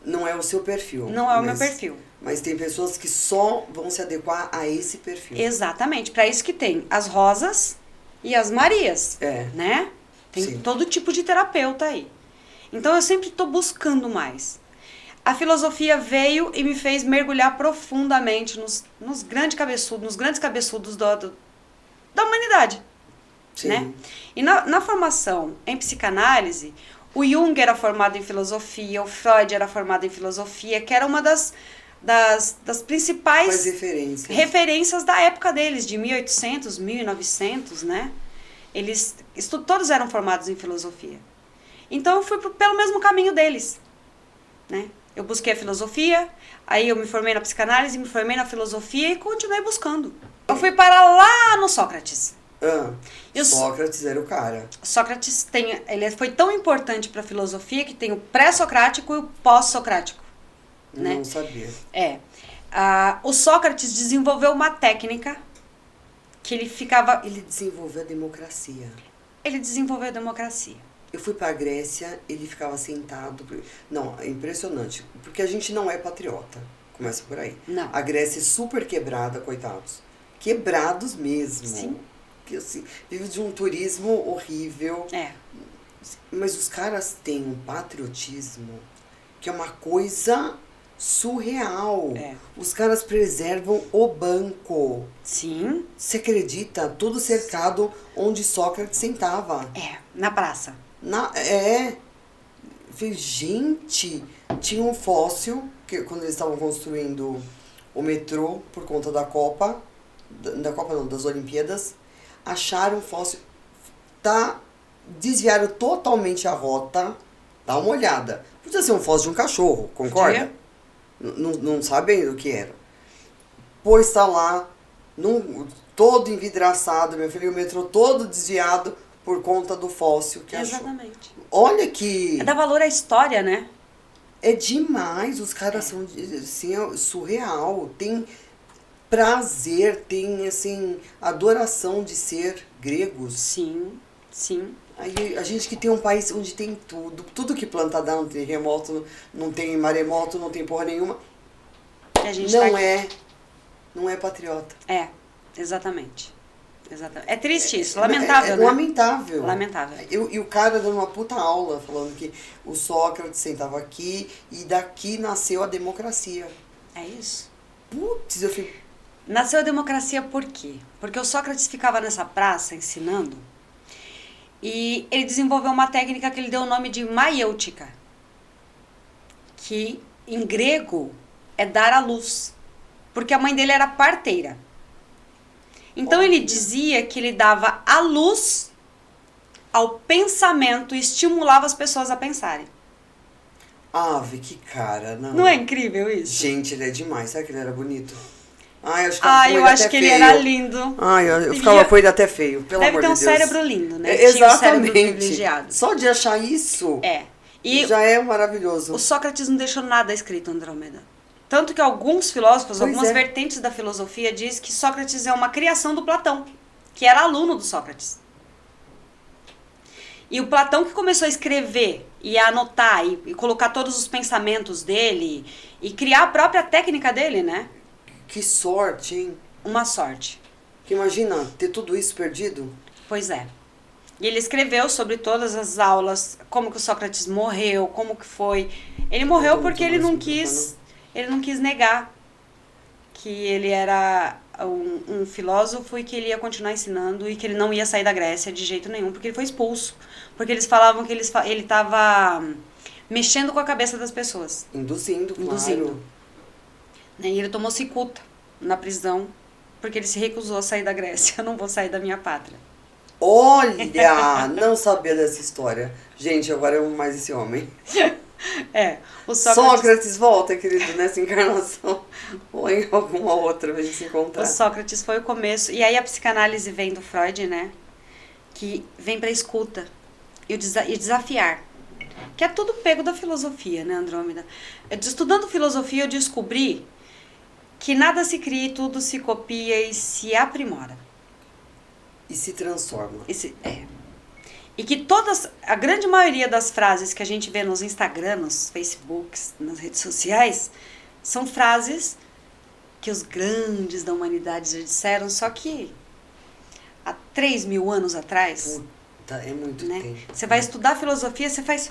Não é o seu perfil.
Não é o meu perfil.
Mas tem pessoas que só vão se adequar a esse perfil.
Exatamente, para isso que tem as Rosas e as Marias, né? Tem todo tipo de terapeuta aí. Então eu sempre estou buscando mais. A filosofia veio e me fez mergulhar profundamente nos grandes cabeçudos da humanidade.
Sim.
Né? E na formação em psicanálise, o Jung era formado em filosofia, o Freud era formado em filosofia, que era uma das principais referências da época deles, de 1800, 1900, né? Todos eram formados em filosofia. Então eu fui pelo mesmo caminho deles, né? Eu busquei a filosofia, aí eu me formei na psicanálise, me formei na filosofia e continuei buscando. Eu fui parar lá no Sócrates.
Sócrates era o cara.
Sócrates ele foi tão importante para a filosofia que tem o pré-socrático e o pós-socrático. Né?
Não sabia.
O Sócrates desenvolveu uma técnica que ele ficava...
Ele desenvolveu a democracia.
Ele desenvolveu a democracia.
Eu fui pra Grécia, ele ficava sentado. Não, é impressionante. Porque a gente não é patriota. Começa por aí.
Não.
A Grécia é super quebrada, coitados. Quebrados mesmo.
Sim.
Que, assim, vive de um turismo horrível. Mas os caras têm um patriotismo que é uma coisa surreal. Os caras preservam o banco.
Sim.
Você acredita? Todo cercado onde Sócrates sentava.
Na praça.
Gente, tinha um fóssil que quando eles estavam construindo o metrô por conta da Copa, das Olimpíadas, acharam um fóssil, desviaram totalmente a rota, dá uma olhada. Podia ser um fóssil de um cachorro, concorda? Não sabem o que era. Pois tá lá, todo envidraçado, meu filho, o metrô todo desviado por conta do fóssil que achou.
Exatamente.
Olha que...
Dá valor à história, né?
É demais, os caras são assim, surreal, tem prazer, tem assim, adoração de ser gregos.
Sim.
Aí a gente que tem um país onde tem tudo que planta dá, não tem terremoto, não tem maremoto, não tem porra nenhuma.
E a gente
não é patriota.
Exatamente. É triste isso, lamentável, né?
Lamentável. E o cara dando uma puta aula, falando que o Sócrates sentava aqui e daqui nasceu a democracia.
É isso.
Putz, eu fico...
Nasceu a democracia por quê? Porque o Sócrates ficava nessa praça ensinando e ele desenvolveu uma técnica que ele deu o nome de maiêutica, que em grego é dar à luz, porque a mãe dele era parteira. Então ele dizia que ele dava a luz ao pensamento e estimulava as pessoas a pensarem.
Ave, que cara, não.
Não é incrível isso?
Gente, ele é demais. Será que ele era bonito?
Eu acho que ele era lindo.
Eu ficava com ele até feio, pelo amor de Deus.
Deve ter um cérebro lindo, né?
Exatamente. Só de achar isso já é maravilhoso.
O Sócrates não deixou nada escrito, Andrômeda. Tanto que alguns filósofos, algumas vertentes da filosofia diz que Sócrates é uma criação do Platão, que era aluno do Sócrates. E o Platão que começou a escrever e a anotar e colocar todos os pensamentos dele e criar a própria técnica dele, né?
Que sorte, hein?
Uma sorte.
Que imagina ter tudo isso perdido.
Pois é. E ele escreveu sobre todas as aulas, como que o Sócrates morreu, como que foi. Ele morreu porque ele não quis negar que ele era um filósofo e que ele ia continuar ensinando e que ele não ia sair da Grécia de jeito nenhum, porque ele foi expulso. Porque eles falavam que ele estava mexendo com a cabeça das pessoas.
Induzindo. Claro.
E ele tomou cicuta na prisão, porque ele se recusou a sair da Grécia. Eu não vou sair da minha pátria.
Olha, não sabia dessa história. Gente, agora eu amo mais esse homem.
O
Sócrates volta, querido, nessa encarnação. Ou em alguma outra, pra gente se encontrar.
O Sócrates foi o começo. E aí a psicanálise vem do Freud, né? Que vem pra escuta e desafiar. Que é tudo pego da filosofia, né, Andrômeda? Estudando filosofia, eu descobri que nada se cria, tudo se copia e se aprimora.
E se transforma.
E que a grande maioria das frases que a gente vê nos Instagram, nos Facebooks, nas redes sociais, são frases que os grandes da humanidade já disseram, só que há 3.000 anos atrás...
É muito tempo.
Você vai estudar filosofia, você faz...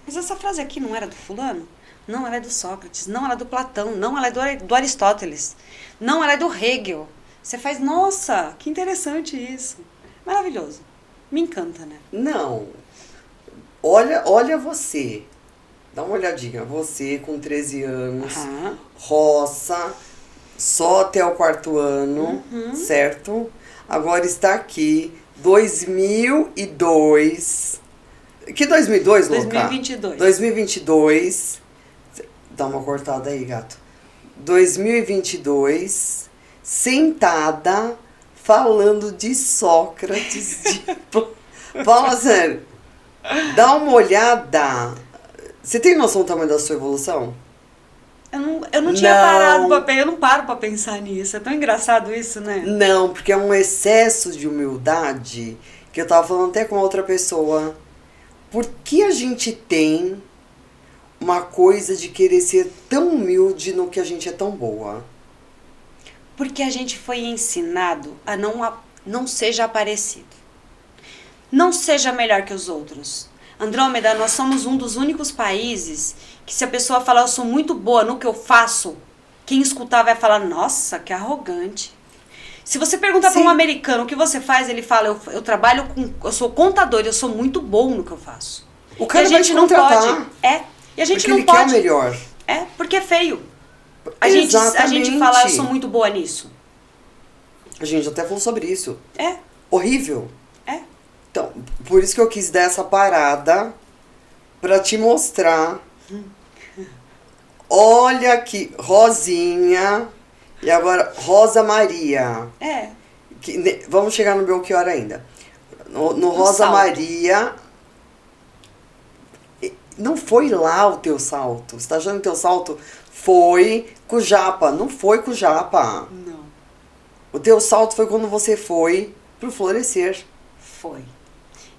mas essa frase aqui não era do fulano? Não, ela é do Sócrates. Não, ela é do Platão. Não, ela é do Aristóteles. Não, ela é do Hegel. Você faz, nossa, que interessante isso. Maravilhoso. Me encanta, né?
Não. Olha você. Dá uma olhadinha. Você com 13 anos. Roça. Só até o 4º ano. Certo? Agora está aqui. 2002. Que 2002, louca?
2022.
2022. Dá uma cortada aí, gato. 2022, sentada, falando de Sócrates. Fala sério. Dá uma olhada. Você tem noção do tamanho da sua evolução?
Eu não tinha parado eu não paro pra pensar nisso. É tão engraçado isso, né?
Não, porque é um excesso de humildade que eu tava falando até com outra pessoa. Por que a gente tem uma coisa de querer ser tão humilde no que a gente é tão boa?
Porque a gente foi ensinado a não seja aparecido. Não seja melhor que os outros. Andrômeda, nós somos um dos únicos países que se a pessoa falar eu sou muito boa no que eu faço, quem escutar vai falar, nossa, que arrogante. Se você perguntar para um americano o que você faz, ele fala, eu sou contador, eu sou muito bom no que eu faço.
O cara
e a gente
vai te contratar.
não pode. E a gente
porque
não
ele
pode.
Quer o melhor.
Porque é feio. A gente fala, eu sou muito boa nisso.
A gente até falou sobre isso.
É.
Horrível.
É.
Então, por isso que eu quis dar essa parada pra te mostrar. Olha aqui, Rosinha e agora Rosa Maria. Vamos chegar no Belchior ainda. No Rosa
salto.
Maria, não foi lá o teu salto. Você tá achando que o teu salto foi com o Japa? Não foi com o Japa.
Não.
O teu salto foi quando você foi pro Florescer.
Foi.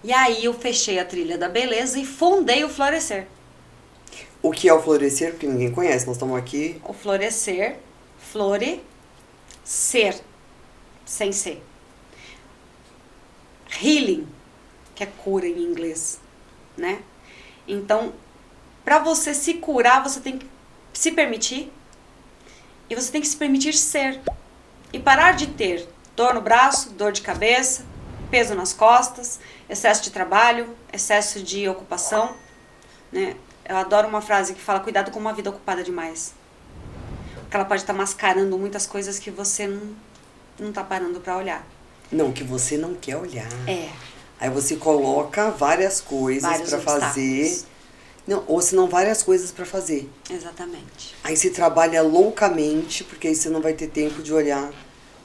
E aí eu fechei a trilha da beleza e fundei o Florescer.
O que é o Florescer? Porque ninguém conhece, nós estamos aqui.
O Florescer, ser, sem ser. Healing, que é cura em inglês, né? Então, para você se curar, você tem que se permitir e você tem que se permitir ser. E parar de ter dor no braço, dor de cabeça, peso nas costas, excesso de trabalho, excesso de ocupação, né? Eu adoro uma frase que fala, cuidado com uma vida ocupada demais. Porque ela pode estar mascarando muitas coisas que você não tá parando para olhar.
Não, que você não quer olhar.
É.
Aí você coloca várias coisas para fazer. Não, ou senão várias coisas para fazer.
Exatamente.
Aí você trabalha loucamente, porque aí você não vai ter tempo de olhar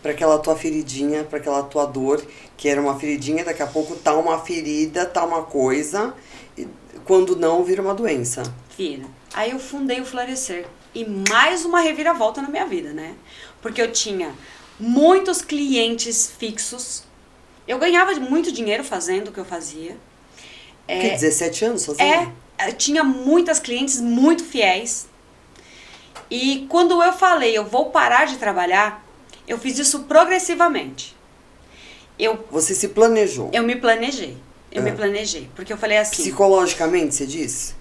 para aquela tua feridinha, para aquela tua dor, que era uma feridinha, daqui a pouco tá uma ferida, tá uma coisa, e quando não, vira uma doença.
Vira. Aí eu fundei o Florescer. E mais uma reviravolta na minha vida, né? Porque eu tinha muitos clientes fixos. Eu ganhava muito dinheiro fazendo o que eu fazia.
Que 17 anos sozinha?
Eu tinha muitas clientes muito fiéis. E quando eu falei, eu vou parar de trabalhar, eu fiz isso progressivamente.
Você se planejou?
Eu me planejei. Me planejei. Porque eu falei assim...
Psicologicamente, você disse?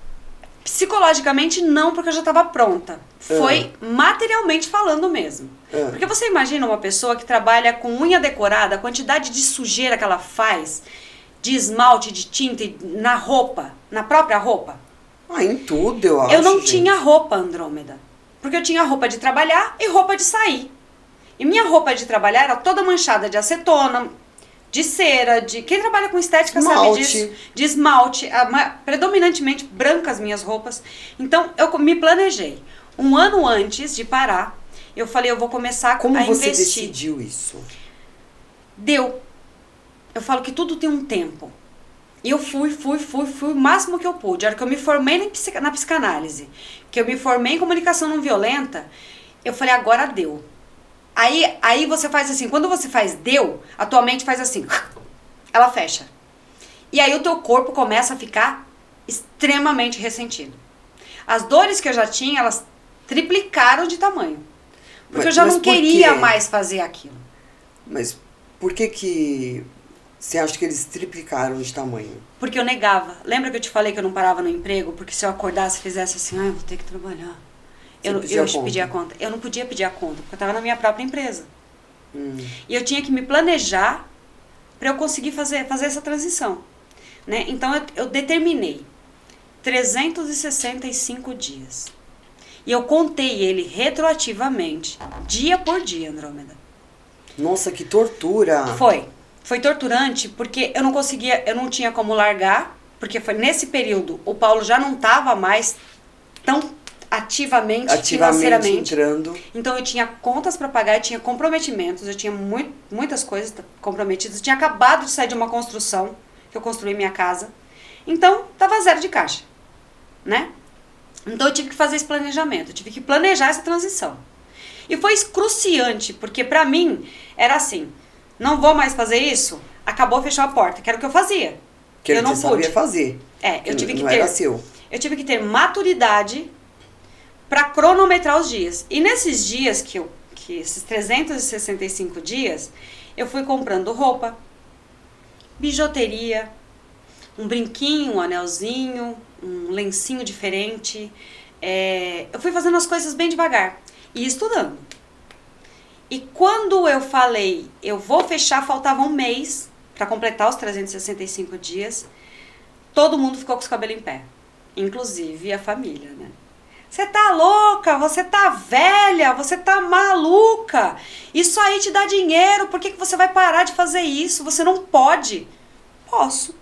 Psicologicamente, não, porque eu já estava pronta. Foi materialmente falando mesmo. Porque você imagina uma pessoa que trabalha com unha decorada, a quantidade de sujeira que ela faz, de esmalte, de tinta, na roupa, na própria roupa.
Em tudo, eu acho.
Eu não tinha roupa, Andrômeda. Porque eu tinha roupa de trabalhar e roupa de sair. E minha roupa de trabalhar era toda manchada de acetona, de cera, de... Quem trabalha com estética sabe disso. De esmalte. Predominantemente brancas minhas roupas. Então, eu me planejei. Um ano antes de parar, eu falei, eu vou começar a investir.
Como você decidiu isso?
Deu. Eu falo que tudo tem um tempo. E eu fui o máximo que eu pude. A hora que eu me formei na psicanálise, que eu me formei em comunicação não violenta, eu falei, agora deu. Aí você faz assim, quando você faz deu, a tua mente faz assim, ela fecha. E aí o teu corpo começa a ficar extremamente ressentido. As dores que eu já tinha, elas triplicaram de tamanho. Porque eu já não queria mais fazer aquilo.
Mas por que você acha que eles triplicaram de tamanho?
Porque eu negava. Lembra que eu te falei que eu não parava no emprego? Porque se eu acordasse e fizesse assim, eu vou ter que trabalhar. Eu pedia a conta. Eu não podia pedir a conta, porque eu estava na minha própria empresa. E eu tinha que me planejar para eu conseguir fazer essa transição. Né? Então eu determinei 365 dias. E eu contei ele retroativamente, dia por dia, Andrômeda.
Nossa, que tortura!
Foi torturante porque eu não tinha como largar, porque foi nesse período o Paulo já não estava mais tão ativamente financeiramente.
Entrando.
Então eu tinha contas para pagar, eu tinha comprometimentos, eu tinha muitas coisas comprometidas. Eu tinha acabado de sair de uma construção, que eu construí minha casa. Então, tava zero de caixa, né? Então eu tive que fazer esse planejamento, eu tive que planejar essa transição. E foi excruciante, porque pra mim era assim, não vou mais fazer isso, acabou, fechou a porta, que era o que eu fazia.
Que
eu não
você
pude.
sabia fazer.
Eu tive que
não
ter.
Era seu.
Eu tive que ter maturidade para cronometrar os dias. E nesses dias esses 365 dias, eu fui comprando roupa, bijuteria, um brinquinho, um anelzinho, um lencinho diferente. Eu fui fazendo as coisas bem devagar e estudando. E quando eu falei, eu vou fechar, faltava um mês para completar os 365 dias, todo mundo ficou com os cabelos em pé. Inclusive a família, né? Você tá louca, você tá velha, você tá maluca. Isso aí te dá dinheiro, por que você vai parar de fazer isso? Você não pode. Posso.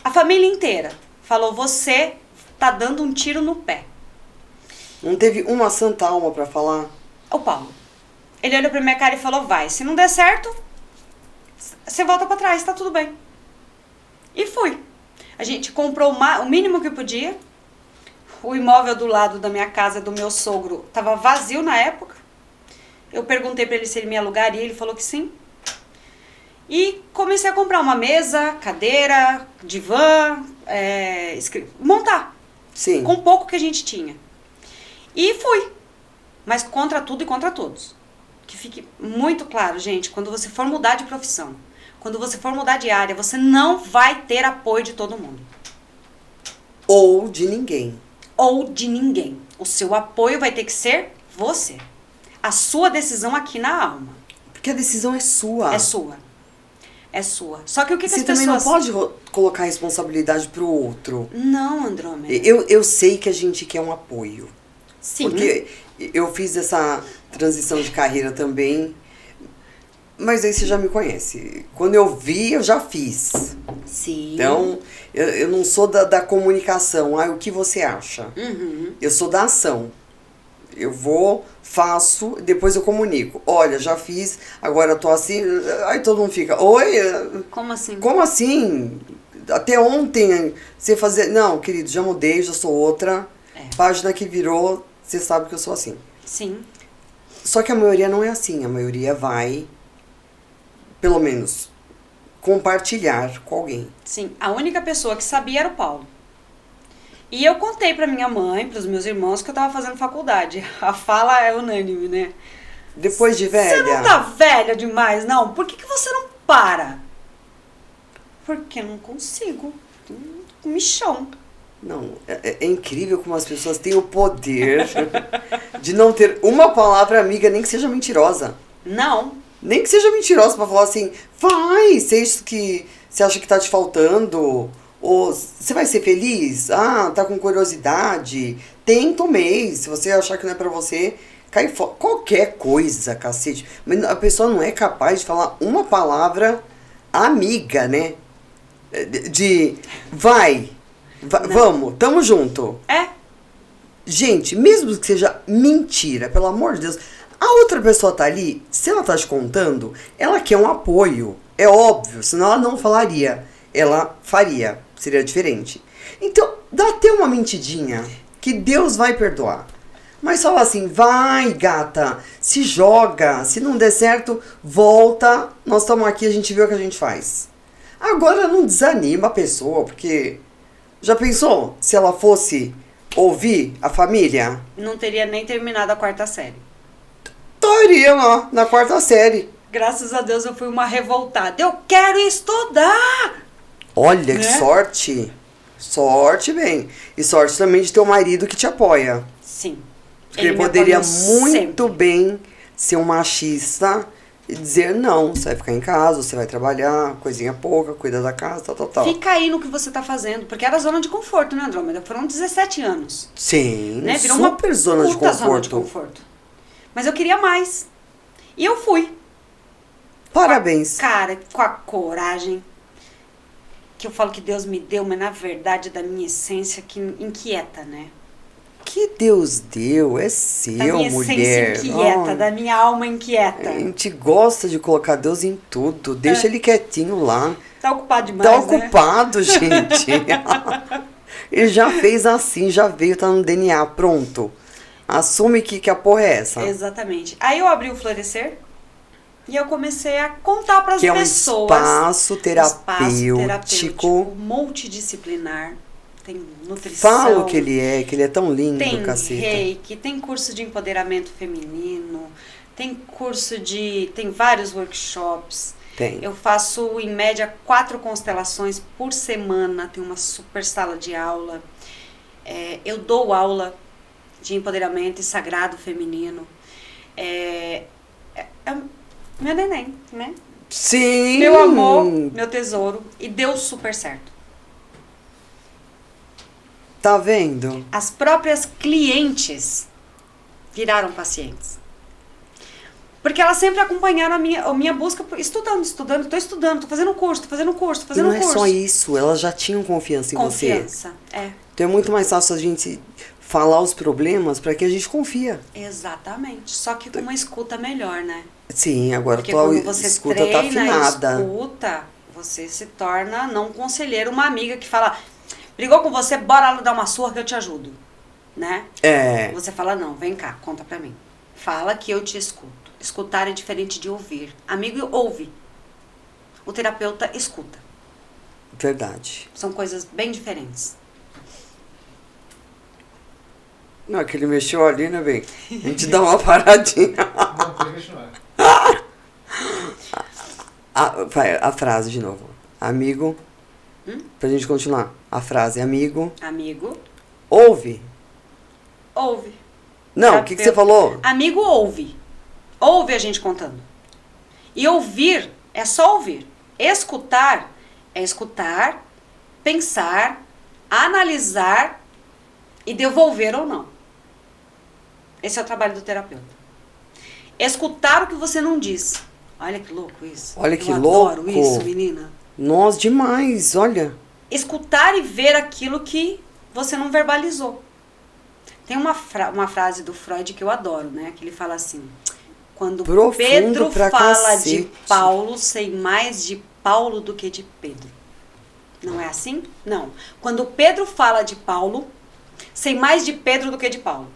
A família inteira falou, você tá dando um tiro no pé.
Não teve uma santa alma pra falar?
O Paulo. Ele olhou pra minha cara e falou, vai, se não der certo, você volta pra trás, tá tudo bem. E fui. A gente comprou o mínimo que podia. O imóvel do lado da minha casa, do meu sogro, estava vazio na época. Eu perguntei para ele se ele me alugaria, ele falou que sim. E comecei a comprar uma mesa, cadeira, divã, montar.
Sim.
Com pouco que a gente tinha. E fui. Mas contra tudo e contra todos. Que fique muito claro, gente, quando você for mudar de profissão, quando você for mudar de área, você não vai ter apoio de todo mundo.
Ou de ninguém.
Ou de ninguém. O seu apoio vai ter que ser você. A sua decisão aqui na alma.
Porque a decisão é sua.
É sua. É sua. Só que o que
você
as pessoas...
também não pode colocar a responsabilidade pro outro.
Não, Andrômeda.
Eu sei que a gente quer um apoio.
Sim.
Porque eu fiz essa transição de carreira também. Mas aí você já me conhece. Quando eu vi, eu já fiz.
Sim.
Então, eu não sou da comunicação. O que você acha?
Uhum.
Eu sou da ação. Eu vou, faço, depois eu comunico. Olha, já fiz, agora eu tô assim. Aí todo mundo fica, oi?
Como assim?
Como assim? Até ontem você fazia... Não, querido, já mudei, já sou outra. Página que virou, você sabe que eu sou assim.
Sim.
Só que a maioria não é assim. A maioria vai... pelo menos, compartilhar com alguém.
Sim, a única pessoa que sabia era o Paulo. E eu contei pra minha mãe, pros meus irmãos, que eu tava fazendo faculdade. A fala é unânime, né?
Depois de velha...
Você não tá velha demais, não? Por que você não para? Porque eu não consigo. Me chão.
Não, é incrível como as pessoas têm o poder de não ter uma palavra amiga, nem que seja mentirosa.
Não.
Nem que seja mentirosa pra falar assim, vai, se é isso que você acha que tá te faltando, ou você vai ser feliz? Tá com curiosidade, tenta um mês, se você achar que não é pra você, cai fora. Qualquer coisa, cacete. Mas a pessoa não é capaz de falar uma palavra amiga, né? Vai, vamos, tamo junto. Gente, mesmo que seja mentira, pelo amor de Deus... A outra pessoa tá ali, se ela tá te contando, ela quer um apoio. É óbvio, senão ela não falaria. Ela faria, seria diferente. Então, dá até uma mentidinha, que Deus vai perdoar. Mas fala assim, vai gata, se joga, se não der certo, volta, nós estamos aqui, a gente vê o que a gente faz. Agora não desanima a pessoa, porque já pensou se ela fosse ouvir a família?
Não teria nem terminado a 4ª série.
Estaria lá, na 4ª série.
Graças a Deus eu fui uma revoltada. Eu quero estudar!
Olha, que sorte. Sorte, bem. E sorte também de ter um marido que te apoia.
Sim.
Porque ele poderia muito bem ser um machista e dizer, não, você vai ficar em casa, você vai trabalhar, coisinha pouca, cuida da casa, tal.
Fica aí no que você tá fazendo, porque era zona de conforto, né, Andrômeda? Foram 17 anos.
Sim,
né? Virou
super
uma
zona de conforto.
Zona de conforto. Mas eu queria mais. E eu fui.
Parabéns.
Cara, com a coragem que eu falo que Deus me deu, mas na verdade da minha essência que inquieta, né?
que Deus deu, é
Da
seu,
minha
mulher.
essência inquieta,
Ai,
da minha alma inquieta.
a gente gosta de colocar Deus em tudo. Deixa ele quietinho lá.
Tá ocupado demais,
Tá
né?
ocupado, gente. Ele já fez assim, já veio, tá no DNA, pronto. Assume que a porra é essa.
Exatamente. Aí eu abri o Florescer e eu comecei a contar para as
Que é um
pessoas.
espaço
terapêutico,
terapêutico.
multidisciplinar. Tem nutrição.
Fala o que ele é tão lindo,
Tem
caceta.
reiki, tem curso de empoderamento feminino, tem tem vários workshops.
Tem.
Eu faço, em média, 4 constelações por semana, tem uma super sala de aula. Eu dou aula de empoderamento e sagrado feminino. É meu neném, né?
Sim!
Meu amor, meu tesouro. E deu super certo.
Tá vendo?
As próprias clientes viraram pacientes. Porque elas sempre acompanharam a minha busca, estudando, tô fazendo curso, tô fazendo curso.
E não é só isso, elas já tinham confiança em você.
Confiança,
Então é muito mais fácil a gente falar os problemas pra que a gente confia.
Exatamente. Só que com uma escuta melhor, né?
Sim, agora
Porque
tua
quando você
escuta
treina
tá
a
afinada.
escuta, você se torna não um conselheiro, uma amiga que fala, brigou com você, bora lá dar uma surra que eu te ajudo, né?
É.
Você fala, não, vem cá, conta pra mim. Fala que eu te escuto. Escutar é diferente de ouvir. Amigo ouve. O terapeuta escuta.
Verdade.
São coisas bem diferentes.
Não, que ele mexeu ali, né, bem? A gente dá uma paradinha.
Não, pode continuar.
Vai, a frase de novo. Amigo. Pra gente continuar. A frase, amigo.
Amigo,
Ouve.
ouve.
Não, o que você falou?
Amigo ouve. Ouve a gente contando. E ouvir é só ouvir. Escutar é escutar, pensar, analisar e devolver ou não. Esse é o trabalho do terapeuta. Escutar o que você não diz. Olha que louco isso.
Olha que
Eu
louco.
adoro isso, menina.
Nós demais, olha.
Escutar e ver aquilo que você não verbalizou. Tem uma frase do Freud que eu adoro, né? Que ele fala assim: quando
Profundo
Pedro
pra
fala
cacete.
de Paulo, sei mais de Paulo do que de Pedro. Não é assim? Não. Quando Pedro fala de Paulo, sei mais de Pedro do que de Paulo.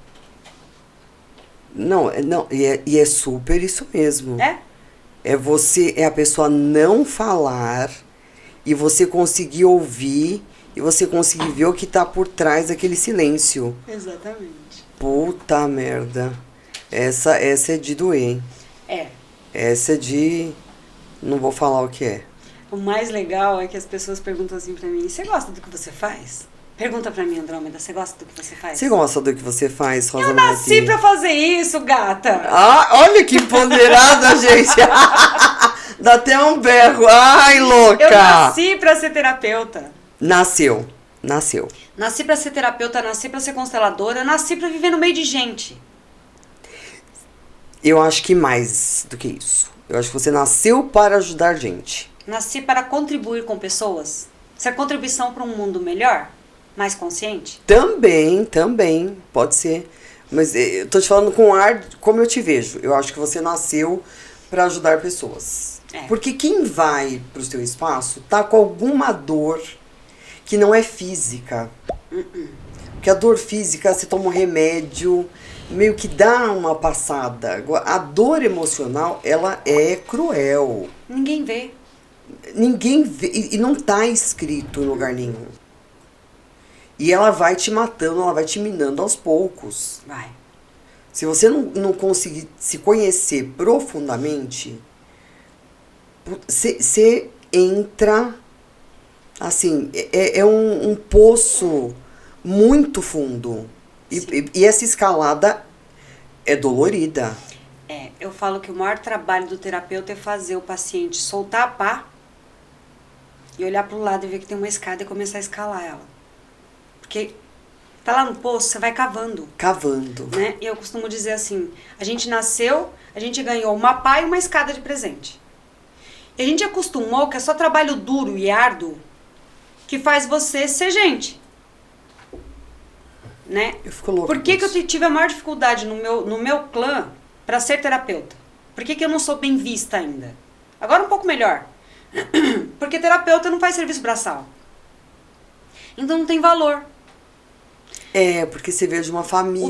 Não, e é super isso mesmo.
É?
É a pessoa não falar e você conseguir ouvir e você conseguir ver o que tá por trás daquele silêncio.
Exatamente.
Puta merda. Essa é de doer, hein?
É.
Essa é de... Não vou falar o que é.
O mais legal é que as pessoas perguntam assim pra mim: você gosta do que você faz? Pergunta pra mim, Andrômeda, você gosta do que você faz?
Você gosta do que você faz, Rosa
Eu nasci
Maria?
pra fazer isso, gata!
Ah, olha que empoderada, gente! Dá até um berro. Ai, louca!
Eu nasci pra ser terapeuta.
Nasceu.
Nasci pra ser terapeuta, nasci pra ser consteladora, nasci pra viver no meio de gente.
Eu acho que mais do que isso. Eu acho que você nasceu para ajudar gente.
Nasci para contribuir com pessoas. Ser contribuição para um mundo melhor, mais consciente.
Também, pode ser. Mas eu tô te falando com ar como eu te vejo. Eu acho que você nasceu para ajudar pessoas.
É.
Porque quem vai pro seu espaço tá com alguma dor que não é física. Porque a dor física, você toma um remédio, meio que dá uma passada. Agora, a dor emocional, ela é cruel.
Ninguém vê.
Ninguém vê, e não tá escrito em lugar nenhum. E ela vai te matando, ela vai te minando aos poucos.
Vai.
Se você não conseguir se conhecer profundamente, você entra, assim, é um poço muito fundo. E essa escalada é dolorida.
Eu falo que o maior trabalho do terapeuta é fazer o paciente soltar a pá e olhar para o lado e ver que tem uma escada e começar a escalar ela. Porque tá lá no poço, você vai cavando.
Cavando.
Né? E eu costumo dizer assim, a gente nasceu, a gente ganhou uma pá e uma escada de presente. E a gente acostumou que é só trabalho duro e árduo que faz você ser gente. né?
Eu fico louca.
Por que
com
eu
isso.
tive a maior dificuldade no meu clã para ser terapeuta? Por que eu não sou bem vista ainda? Agora um pouco melhor. Porque terapeuta não faz serviço braçal. Então não tem valor.
Porque você veio de uma família.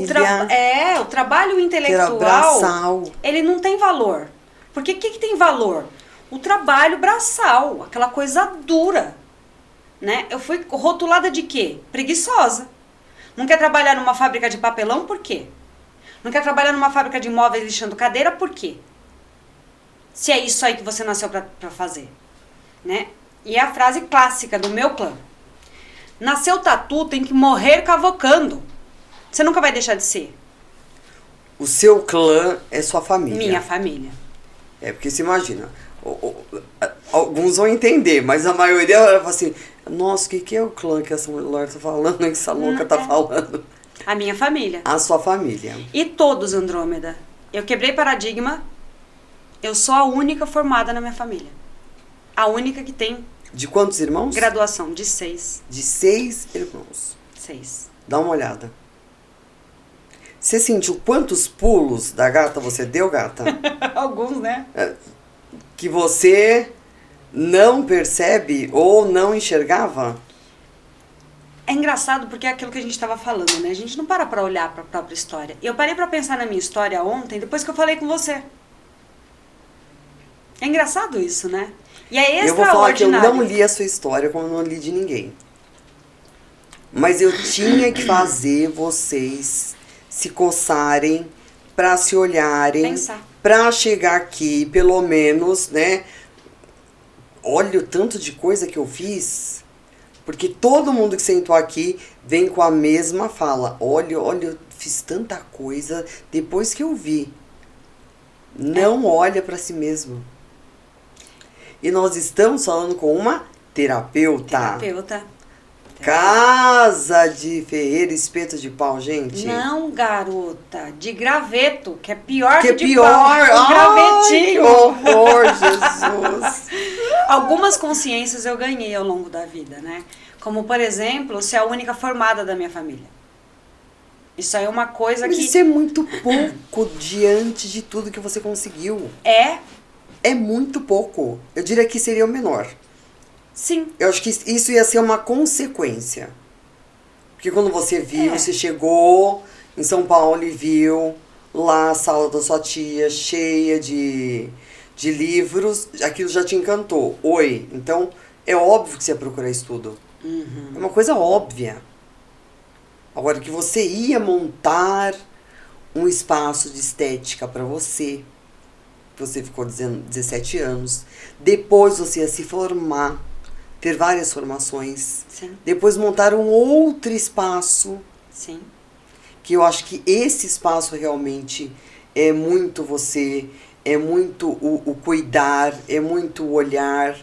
O trabalho
que era
intelectual,
braçal.
ele não tem valor. Porque o que tem valor? O trabalho braçal, aquela coisa dura. Né? Eu fui rotulada de quê? Preguiçosa. Não quer trabalhar numa fábrica de papelão, por quê? Não quer trabalhar numa fábrica de móveis lixando cadeira, por quê? Se é isso aí que você nasceu pra fazer. Né? E é a frase clássica do meu clã. Nasceu tatu, tem que morrer cavocando. Você nunca vai deixar de ser.
O seu clã é sua família.
Minha família.
Porque você imagina, alguns vão entender, mas a maioria vai falar assim, nossa, o que é o clã que essa mulher tá falando, que essa louca tá falando?
A minha família.
A sua família.
E todos, Andrômeda. Eu quebrei paradigma. Eu sou a única formada na minha família. A única que tem
De quantos irmãos?
graduação de 6.
De 6 irmãos.
6.
Dá uma olhada. Você sentiu quantos pulos da gata você deu, gata?
Alguns, né?
Que você não percebe ou não enxergava?
É engraçado porque é aquilo que a gente estava falando, né? A gente não para olhar para a própria história. Eu parei para pensar na minha história ontem, depois que eu falei com você. É engraçado isso, né? E é extraordinário.
Eu vou falar que eu não li a sua história como eu não li de ninguém. Mas eu tinha que fazer vocês se coçarem, para se olharem,
Pensar.
para chegar aqui, pelo menos, né? Olha o tanto de coisa que eu fiz. Porque todo mundo que sentou aqui vem com a mesma fala. Olha, eu fiz tanta coisa depois que eu vi. Não olha para si mesmo. E nós estamos falando com uma terapeuta. Casa de Ferreira, espeto de pau, gente.
Não, garota. De graveto, que é pior que de
pior.
pau. Um gravetinho.
Que horror, Jesus.
Algumas consciências eu ganhei ao longo da vida, né? Como, por exemplo, ser a única formada da minha família. Isso aí é uma coisa
Mas
que...
isso é muito pouco diante de tudo que você conseguiu. É muito pouco. Eu diria que seria o menor.
Sim.
Eu acho que isso ia ser uma consequência. Porque quando você viu, você chegou em São Paulo e viu lá a sala da sua tia cheia de livros, aquilo já te encantou. Oi. Então, é óbvio que você ia procurar estudo.
Uhum.
É uma coisa óbvia. Agora, que você ia montar um espaço de estética para você. Você ficou 17 anos. Depois você ia se formar. Ter várias formações.
Sim.
Depois montar um outro espaço.
Sim.
Que eu acho que esse espaço realmente é muito você, é muito o cuidar, é muito o olhar.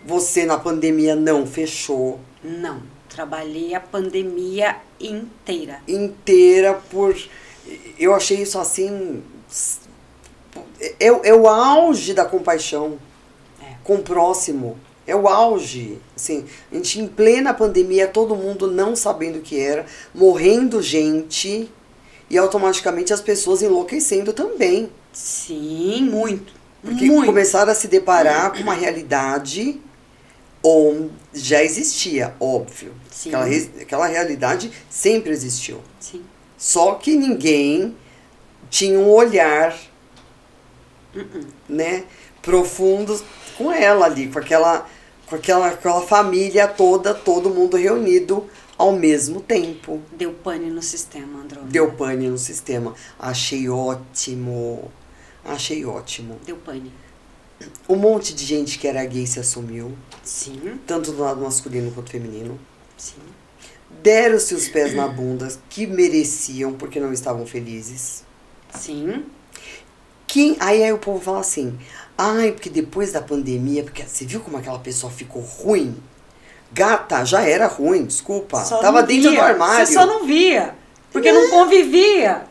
Você na pandemia não fechou.
Não. Trabalhei a pandemia inteira.
Eu achei isso assim... É o auge da compaixão com o próximo. É o auge, assim, a gente em plena pandemia, todo mundo não sabendo o que era, morrendo gente e automaticamente as pessoas enlouquecendo também.
Sim, muito.
Porque começaram a se deparar com uma realidade onde já existia, óbvio.
Sim.
Aquela realidade sempre existiu.
Sim.
Só que ninguém tinha um olhar né, profundo com ela ali, com aquela família toda, todo mundo reunido ao mesmo tempo.
Deu pane no sistema, Andrômeda.
Deu pane no sistema. Achei ótimo.
Deu pane.
Um monte de gente que era gay se assumiu.
Sim.
Tanto do lado masculino quanto feminino.
Sim.
Deram-se os pés na bunda que mereciam porque não estavam felizes.
Sim.
Aí o povo fala assim, porque depois da pandemia, porque você viu como aquela pessoa ficou ruim? Gata, já era ruim, desculpa. Tava dentro do armário.
Você só não via, porque não convivia.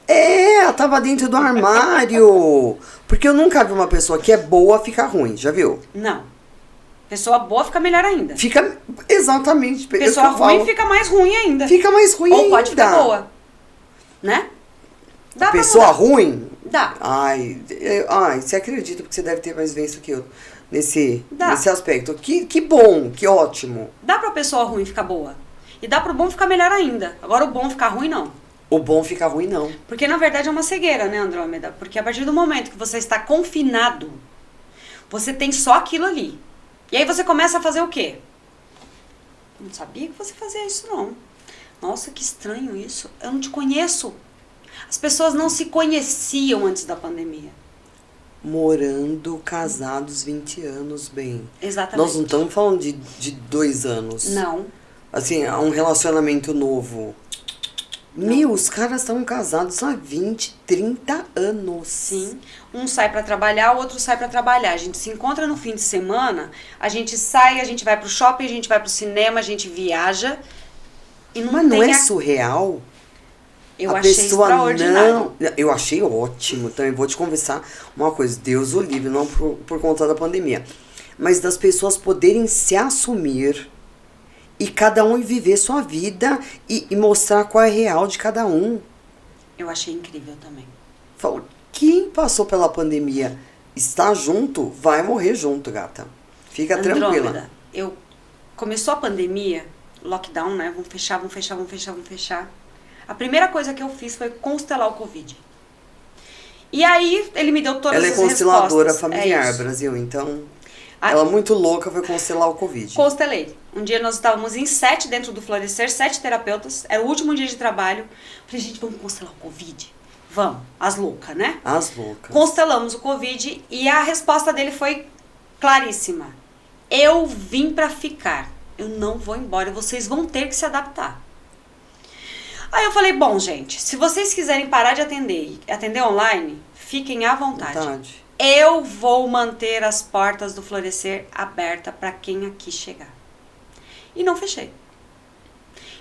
Tava dentro do armário. Porque eu nunca vi uma pessoa que é boa ficar ruim, já viu?
Não. Pessoa boa fica melhor ainda.
Fica, exatamente.
Pessoa ruim fica mais ruim ainda.
Fica mais ruim
Ou
ainda.
pode ficar boa. né? Dá pra
Pessoa
mudar.
ruim?
Dá.
Ai, você acredita, porque você deve ter mais vivência que eu nesse
Dá.
aspecto. Que bom, que ótimo.
Dá pra pessoa ruim ficar boa. E dá pro bom ficar melhor ainda. Agora o bom ficar ruim, não.
O bom fica ruim, não.
Porque na verdade é uma cegueira, né, Andrômeda? Porque a partir do momento que você está confinado, você tem só aquilo ali. E aí você começa a fazer o quê? Não sabia que você fazia isso, não. Nossa, que estranho isso. Eu não te conheço. As pessoas não se conheciam antes da pandemia.
Morando, casados 20 anos, bem.
Exatamente.
Nós não estamos falando de 2 anos.
Não.
Assim, um relacionamento novo. Os caras estão casados há 20, 30 anos.
Sim. Um sai pra trabalhar, o outro sai pra trabalhar. A gente se encontra no fim de semana, a gente sai, a gente vai pro shopping, a gente vai pro cinema, a gente viaja. E não
Mas não
tem
é surreal?
Eu
a
achei
pessoa
extraordinário.
não. Eu achei ótimo. Também vou te confessar uma coisa. Deus o livre, não por conta da pandemia. Mas das pessoas poderem se assumir e cada um viver sua vida e mostrar qual é a real de cada um.
Eu achei incrível também.
Falo, quem passou pela pandemia está junto, vai morrer junto, gata. Fica tranquila.
Começou a pandemia, lockdown, né? Vamos fechar. A primeira coisa que eu fiz foi constelar o Covid. E aí, ele me deu todas as respostas.
Ela é consteladora familiar,
isso.
Brasil, então... Ela muito louca foi constelar o Covid.
Constelei. Um dia nós estávamos em 7 dentro do Florescer, 7 terapeutas. Era o último dia de trabalho. Falei, gente, vamos constelar o Covid? Vamos. As loucas, né?
As loucas.
Constelamos o Covid e a resposta dele foi claríssima. Eu vim pra ficar. Eu não vou embora. Vocês vão ter que se adaptar. Aí eu falei, bom, gente, se vocês quiserem parar de atender e atender online, fiquem à vontade. Eu vou manter as portas do Florescer abertas para quem aqui chegar. E não fechei.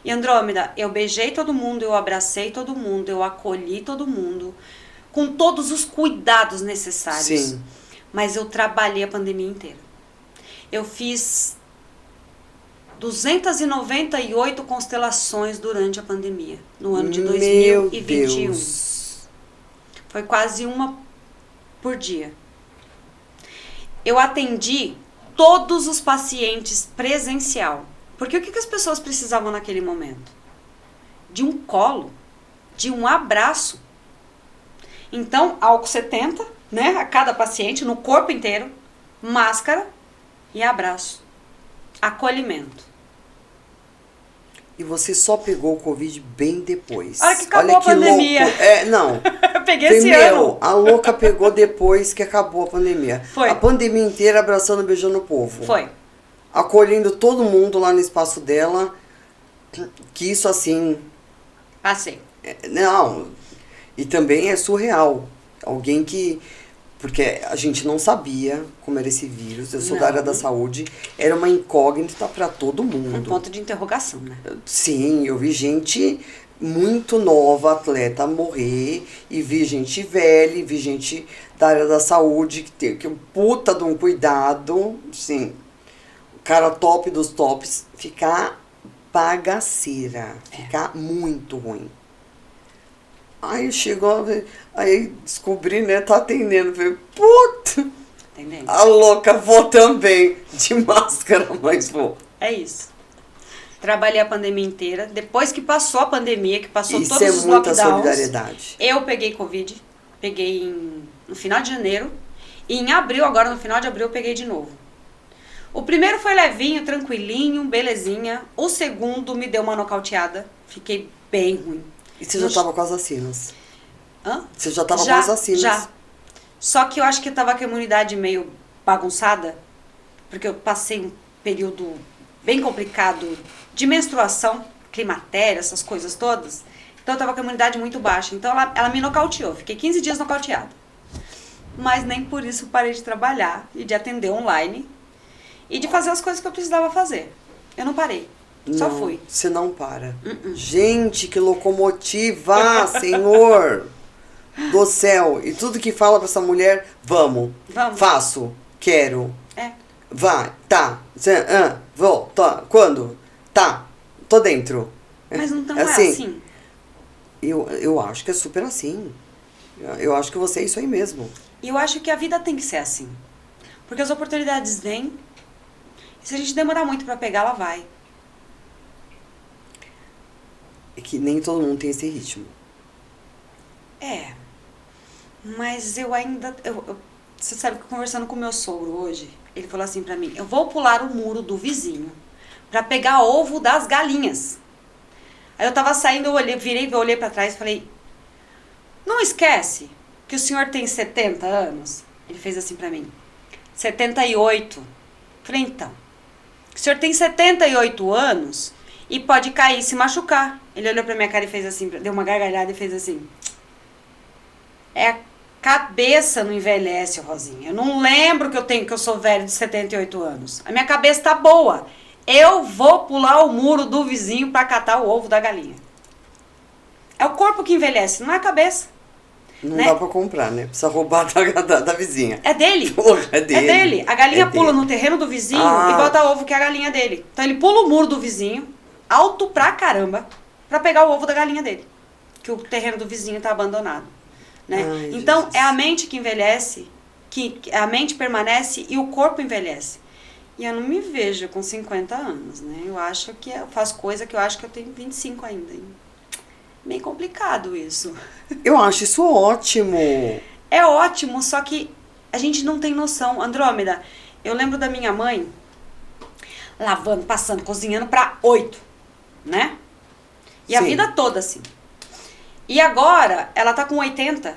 E Andrômeda, eu beijei todo mundo, eu abracei todo mundo, eu acolhi todo mundo, com todos os cuidados necessários.
Sim.
Mas eu trabalhei a pandemia inteira. Eu fiz 298 constelações durante a pandemia, no ano de 2021.
Deus.
Foi quase uma por dia. Eu atendi todos os pacientes presencial. Porque o que as pessoas precisavam naquele momento? De um colo, de um abraço. Então, álcool 70, né, a cada paciente, no corpo inteiro, máscara e abraço. Acolhimento.
E você só pegou o Covid bem depois.
Olha que acabou a pandemia.
Louco. Não.
Eu peguei esse ano.
A louca pegou depois que acabou a pandemia.
Foi.
A pandemia inteira abraçando e beijando o povo.
Foi.
Acolhendo todo mundo lá no espaço dela. Que isso assim...
Passei.
Não. E também é surreal. Alguém que... Porque a gente não sabia como era esse vírus. Eu sou da área da saúde. Era uma incógnita para todo mundo.
Um ponto de interrogação, né?
Sim, eu vi gente muito nova, atleta, morrer. E vi gente velha, e vi gente da área da saúde que tem um puta de um cuidado. Sim, o cara top dos tops ficar bagaceira. Ficar muito ruim. Aí chegou, aí descobri, né, tá atendendo, falei, puta,
Entendendo?
A louca, vou também, de máscara, mas vou.
É isso. Trabalhei a pandemia inteira, depois que passou a pandemia, que passou
Isso
todos
é
os
muita
lockdowns,
solidariedade.
eu peguei Covid, no final de janeiro, e em abril, agora no final de abril, eu peguei de novo. O primeiro foi levinho, tranquilinho, belezinha, o segundo me deu uma nocauteada, fiquei bem ruim.
E você já estava com as vacinas?
Hã?
Você já estava com as vacinas?
Já. Só que eu acho que eu tava com a imunidade meio bagunçada, porque eu passei um período bem complicado de menstruação, climatério, essas coisas todas. Então eu tava com a imunidade muito baixa. Então ela me nocauteou. Fiquei 15 dias nocauteada. Mas nem por isso parei de trabalhar e de atender online e de fazer as coisas que eu precisava fazer. Eu não parei. Só fui.
Você não para. Gente, que locomotiva, Senhor do céu. E tudo que fala pra essa mulher, vamos. Faço, quero. Vai, tá. Vou, tá. Quando? Tá, tô dentro.
Mas não é assim.
Eu acho que é super assim. Eu acho que você é isso aí mesmo.
E eu acho que a vida tem que ser assim. Porque as oportunidades vêm, e se a gente demorar muito pra pegar, ela vai.
É que nem todo mundo tem esse ritmo.
É, mas eu ainda... você sabe que conversando com o meu sogro hoje, ele falou assim pra mim, eu vou pular o muro do vizinho pra pegar ovo das galinhas. Aí eu tava saindo, eu olhei pra trás e falei, não esquece que o senhor tem 70 anos? Ele fez assim pra mim, 78. Falei, então, o senhor tem 78 anos e pode cair e se machucar. Ele olhou pra minha cara e fez assim, deu uma gargalhada e fez assim, é a cabeça não envelhece, Rosinha. Eu não lembro que eu sou velho de 78 anos. A minha cabeça tá boa. Eu vou pular o muro do vizinho pra catar o ovo da galinha. É o corpo que envelhece, não é a cabeça.
Não
Né?
dá pra comprar, né? Precisa roubar da vizinha.
É dele.
Porra, é dele.
É dele. A galinha
É
pula
dele.
no terreno do vizinho
Ah.
e bota ovo que é a galinha dele. Então ele pula o muro do vizinho, alto pra caramba, pra pegar o ovo da galinha dele. Que o terreno do vizinho tá abandonado. Né?
Ai,
Então,
Jesus.
é a mente que envelhece, que a mente permanece e o corpo envelhece. E eu não me vejo com 50 anos, né? Eu acho que eu faço coisa que eu acho que eu tenho 25 ainda. Hein? Bem complicado isso.
Eu acho isso ótimo.
É ótimo, só que a gente não tem noção. Andrômeda, eu lembro da minha mãe lavando, passando, cozinhando pra 8, né? E a
Sim.
vida toda assim. E agora, ela tá com 80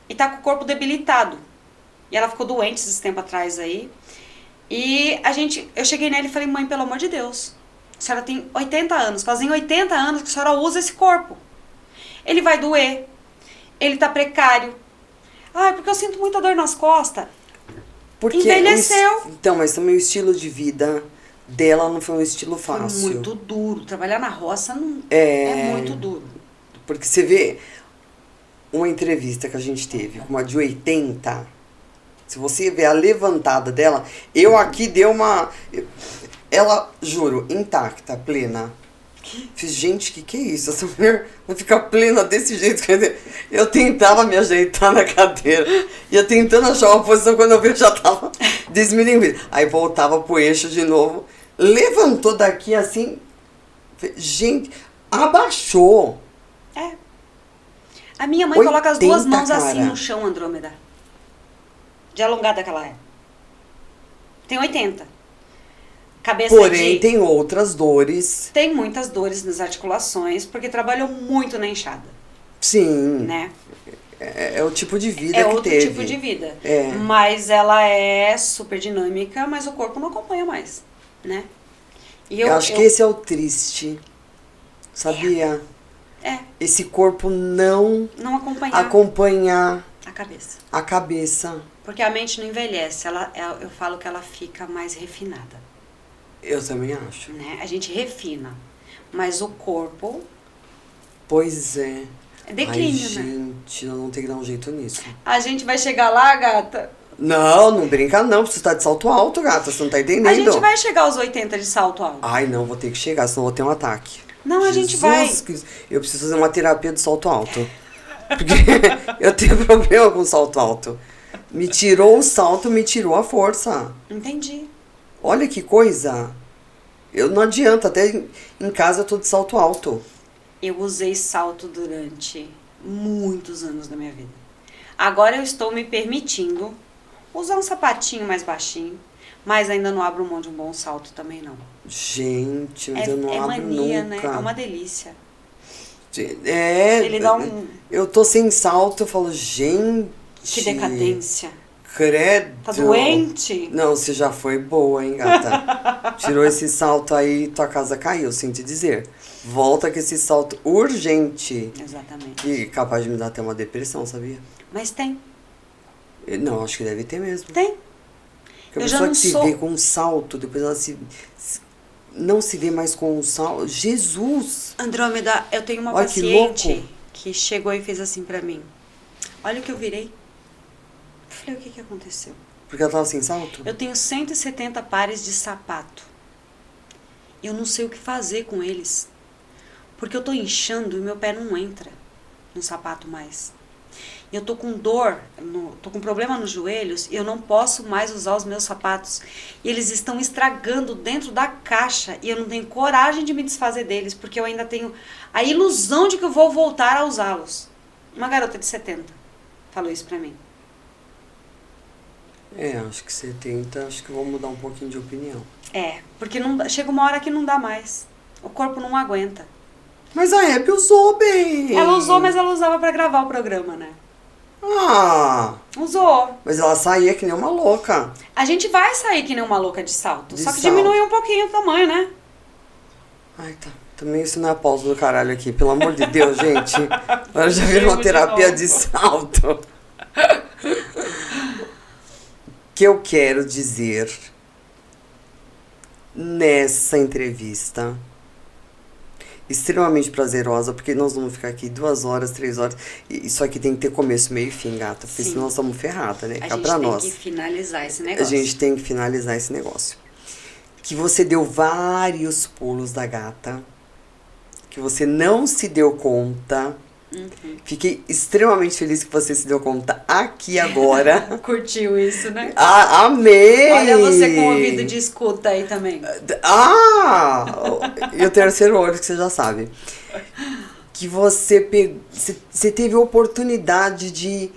e tá com o corpo debilitado. E ela ficou doente esse tempo atrás aí. E eu cheguei nela e falei, mãe, pelo amor de Deus, a senhora tem 80 anos, fazem 80 anos que a senhora usa esse corpo. Ele vai doer, ele tá precário. Ah, porque eu sinto muita dor nas costas.
Porque
Envelheceu.
Então, mas também o estilo de vida dela não foi um estilo
Foi
fácil.
muito duro. Trabalhar na roça não
É.
é muito duro.
Porque você vê uma entrevista que a gente teve com uma de 80, se você vê a levantada dela, eu aqui deu uma... Ela, juro, intacta, plena. Fiz, gente, que é isso? Essa mulher vai ficar plena desse jeito. Quer dizer, eu tentava me ajeitar na cadeira. Ia tentando achar uma posição, quando eu vi, eu já tava desmilinguindo. Aí voltava pro eixo de novo. Levantou daqui assim. Gente, abaixou.
É. A minha mãe coloca as duas
80,
mãos assim
cara.
no chão, Andrômeda. De alongada que ela é. Tem 80. Cabeça
Porém, tem outras dores.
Tem muitas dores nas articulações, porque trabalhou muito na enxada,
Sim.
né?
É o tipo de vida
É
que
outro
teve.
tipo de vida.
É.
Mas ela é super dinâmica, mas o corpo não acompanha mais, né? E
Eu acho que esse é o triste. Sabia?
É,
Esse corpo não
não acompanhar
acompanhar
a cabeça.
a cabeça.
Porque a mente não envelhece, eu falo que ela fica mais refinada,
Eu também acho.
né? A gente refina, mas o corpo
Pois é.
é declínio,
Ai,
né?
gente, eu não tenho que dar um jeito nisso.
A gente vai chegar lá, gata.
Não brinca não. Você tá de salto alto, gata. Você não tá entendendo.
A gente vai chegar aos 80 de salto alto.
Ai, não, vou ter que chegar, senão vou ter um ataque.
Não, a gente vai.
Cristo, eu preciso fazer uma terapia de salto alto. Porque eu tenho problema com salto alto. Me tirou o salto, me tirou a força.
Entendi.
Olha que coisa. Eu não adianta, até em casa eu tô de salto alto.
Eu usei salto durante muitos anos da minha vida. Agora eu estou me permitindo usar um sapatinho mais baixinho, mas ainda não abro mão de um bom salto também não.
Gente, mas eu não
É
abro
mania, né?
nunca.
É uma delícia.
É,
Ele dá um...
eu tô sem salto, eu falo, gente...
Que decadência.
Credo.
Tá doente?
Não, você já foi boa, hein, gata? Tirou esse salto aí, tua casa caiu, sinto dizer. Volta com esse salto urgente.
Exatamente.
Que capaz de me dar até uma depressão, sabia?
Mas tem.
Não, acho que deve ter mesmo.
Tem.
Porque a
Eu já
pessoa
não
que se
sou-
vê com um salto, depois ela não se vê mais com um salto. Jesus!
Andrômeda, eu tenho uma
Olha que
paciente
louco.
que chegou e fez assim pra mim. Olha o que eu virei. Eu falei, o que aconteceu?
Porque ela tava sem salto?
Eu tenho 170 pares de sapato. Eu não sei o que fazer com eles. Porque eu tô inchando e meu pé não entra. no sapato mais. Eu tô com dor, tô com problema nos joelhos e eu não posso mais usar os meus sapatos. E eles estão estragando dentro da caixa e eu não tenho coragem de me desfazer deles, porque eu ainda tenho a ilusão de que eu vou voltar a usá-los. Uma garota de 70 falou isso pra mim.
Acho que 70, acho que eu vou mudar um pouquinho de opinião.
Porque não, chega uma hora que não dá mais. O corpo não aguenta.
Mas a Hebe usou bem.
Ela usou, mas ela usava pra gravar o programa, né? Usou.
Mas ela saía que nem uma louca.
A gente vai sair que nem uma louca de salto.
De
só que
salto.
diminui um pouquinho o tamanho, né?
Ai, tá. Também isso não é pausa do caralho aqui, pelo amor de Deus, gente. Agora já virou uma
De
terapia
novo.
de salto. Que eu quero dizer nessa entrevista extremamente prazerosa, porque nós vamos ficar aqui 2 horas, 3 horas. E isso aqui tem que ter começo, meio e fim, gata. Porque
Sim.
senão nós estamos ferradas, né?
A
Cá
gente
pra
tem
nós.
que finalizar esse
A
negócio.
gente tem que finalizar esse negócio. Que você deu vários pulos da gata. Que você não se deu conta. Fiquei extremamente feliz que você se deu conta aqui agora.
Curtiu isso, né?
Amei!
Olha você com o ouvido de escuta aí também.
E o terceiro olho que você já sabe. Que você teve a oportunidade de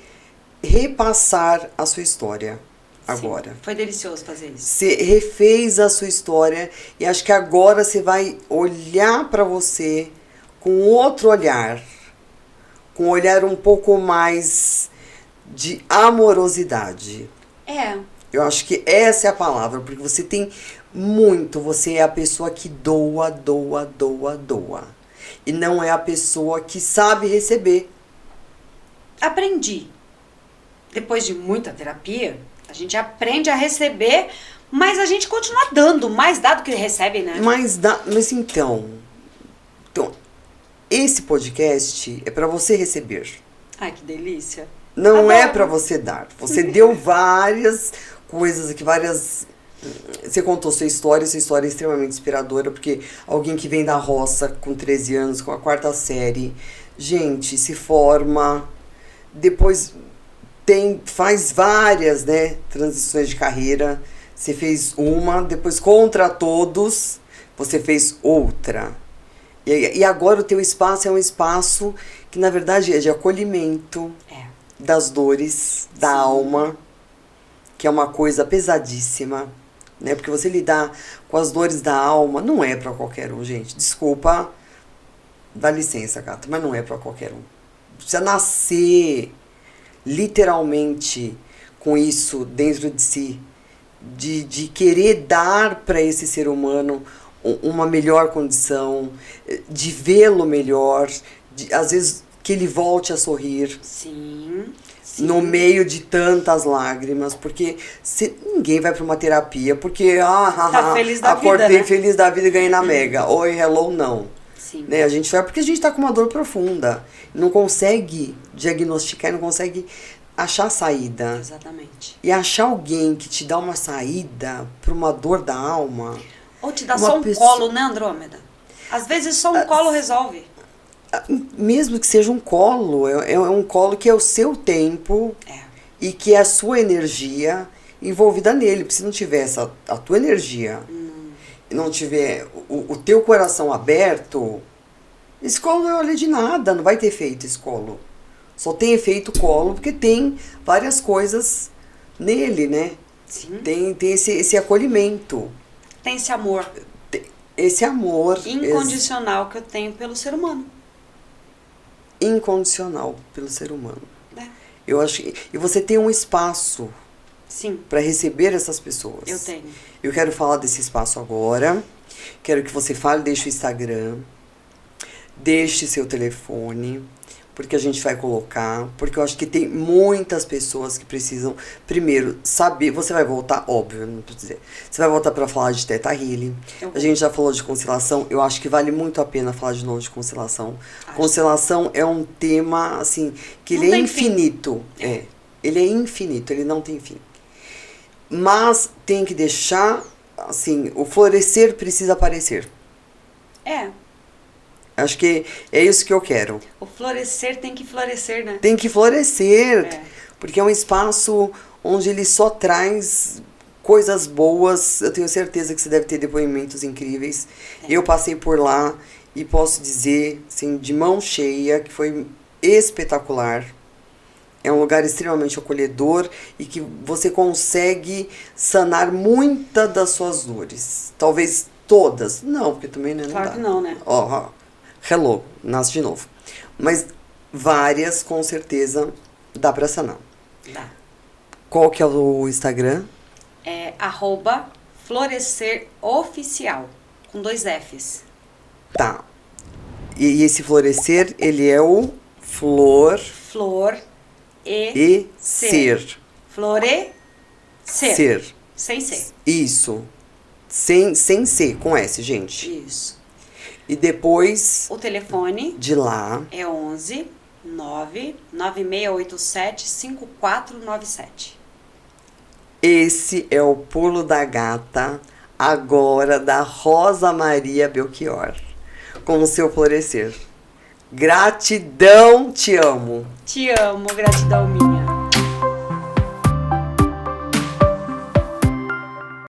repassar a sua história agora.
Sim, foi delicioso fazer isso.
Você refez a sua história e acho que agora você vai olhar para você com outro olhar. Com um olhar um pouco mais de amorosidade. Eu acho que essa é a palavra, porque você tem muito, você é a pessoa que doa. E não é a pessoa que sabe receber.
Aprendi. Depois de muita terapia, a gente aprende a receber, mas a gente continua dando mais dado que recebe, né?
Mas então, esse podcast é para você receber.
Ai, que delícia.
Não é para você dar. Você deu várias coisas aqui, Você contou sua história é extremamente inspiradora, porque alguém que vem da roça com 13 anos, com a 4ª série, gente, se forma, depois faz várias, né, transições de carreira. Você fez uma, depois contra todos, você fez outra. E agora o teu espaço é um espaço que, na verdade, é de acolhimento das dores, da alma, que é uma coisa pesadíssima, né? Porque você lidar com as dores da alma não é pra qualquer um, gente. Desculpa, dá licença, gata, mas não é pra qualquer um. Precisa nascer, literalmente, com isso dentro de si, de querer dar para esse ser humano uma melhor condição, de vê-lo melhor, às vezes que ele volte a sorrir.
Sim.
No meio de tantas lágrimas, porque ninguém vai para uma terapia porque
tá feliz da
acordei
vida, né?
feliz da vida e ganhei na Mega. Oi, hello, não.
Sim.
Né? A gente vai porque a gente tá com uma dor profunda, não consegue diagnosticar, não consegue achar a saída.
Exatamente.
E achar alguém que te dá uma saída para uma dor da alma.
Ou te dá só um colo, né, Andrômeda? Às vezes só um colo resolve.
Mesmo que seja um colo, é um colo que é o seu tempo e que é a sua energia envolvida nele. Porque se não tiver a tua energia e não tiver o teu coração aberto, esse colo não vai valer de nada, não vai ter efeito esse colo. Só tem efeito colo porque tem várias coisas nele, né?
Sim.
Tem esse acolhimento.
Tem esse amor.
Esse amor
incondicional que eu tenho pelo ser humano.
Incondicional pelo ser humano.
É.
Eu acho e você tem um espaço para receber essas pessoas.
Eu tenho.
Eu quero falar desse espaço agora. Quero que você fale, deixe o Instagram, deixe seu telefone, porque a gente vai colocar, porque eu acho que tem muitas pessoas que precisam, primeiro, saber, você vai voltar, óbvio, não preciso dizer, você vai voltar para falar de Theta Healing, a gente já falou de constelação, eu acho que vale muito a pena falar de novo de constelação. Constelação é um tema, assim, que ele é infinito, ele é infinito, ele não tem fim. Mas tem que deixar, assim, o florescer precisa aparecer. Acho que é isso que eu quero.
O florescer tem que florescer, né?
Tem que florescer,
É.
porque é um espaço onde ele só traz coisas boas. Eu tenho certeza que você deve ter depoimentos incríveis. Eu passei por lá e posso dizer, assim, de mão cheia, que foi espetacular. É um lugar extremamente acolhedor e que você consegue sanar muitas das suas dores. Talvez todas. Não, porque também não
Claro
dá.
que não, né?
Ó, hello, nasce de novo. Mas várias, com certeza, dá pra sanar.
Dá.
Qual que é o Instagram?
É @floresceroficial, com 2 Fs.
Tá. E esse florescer, ele é o flor
Flor
e ser.
Florescer.
Ser.
Sem ser.
Isso. Sem ser, com S, gente.
Isso.
E depois
O telefone
de lá,
é 11 99687 5497.
esse é o pulo da gata, agora da Rosa Maria Belchior, com o seu florescer. Gratidão, te amo.
Te amo, gratidão minha.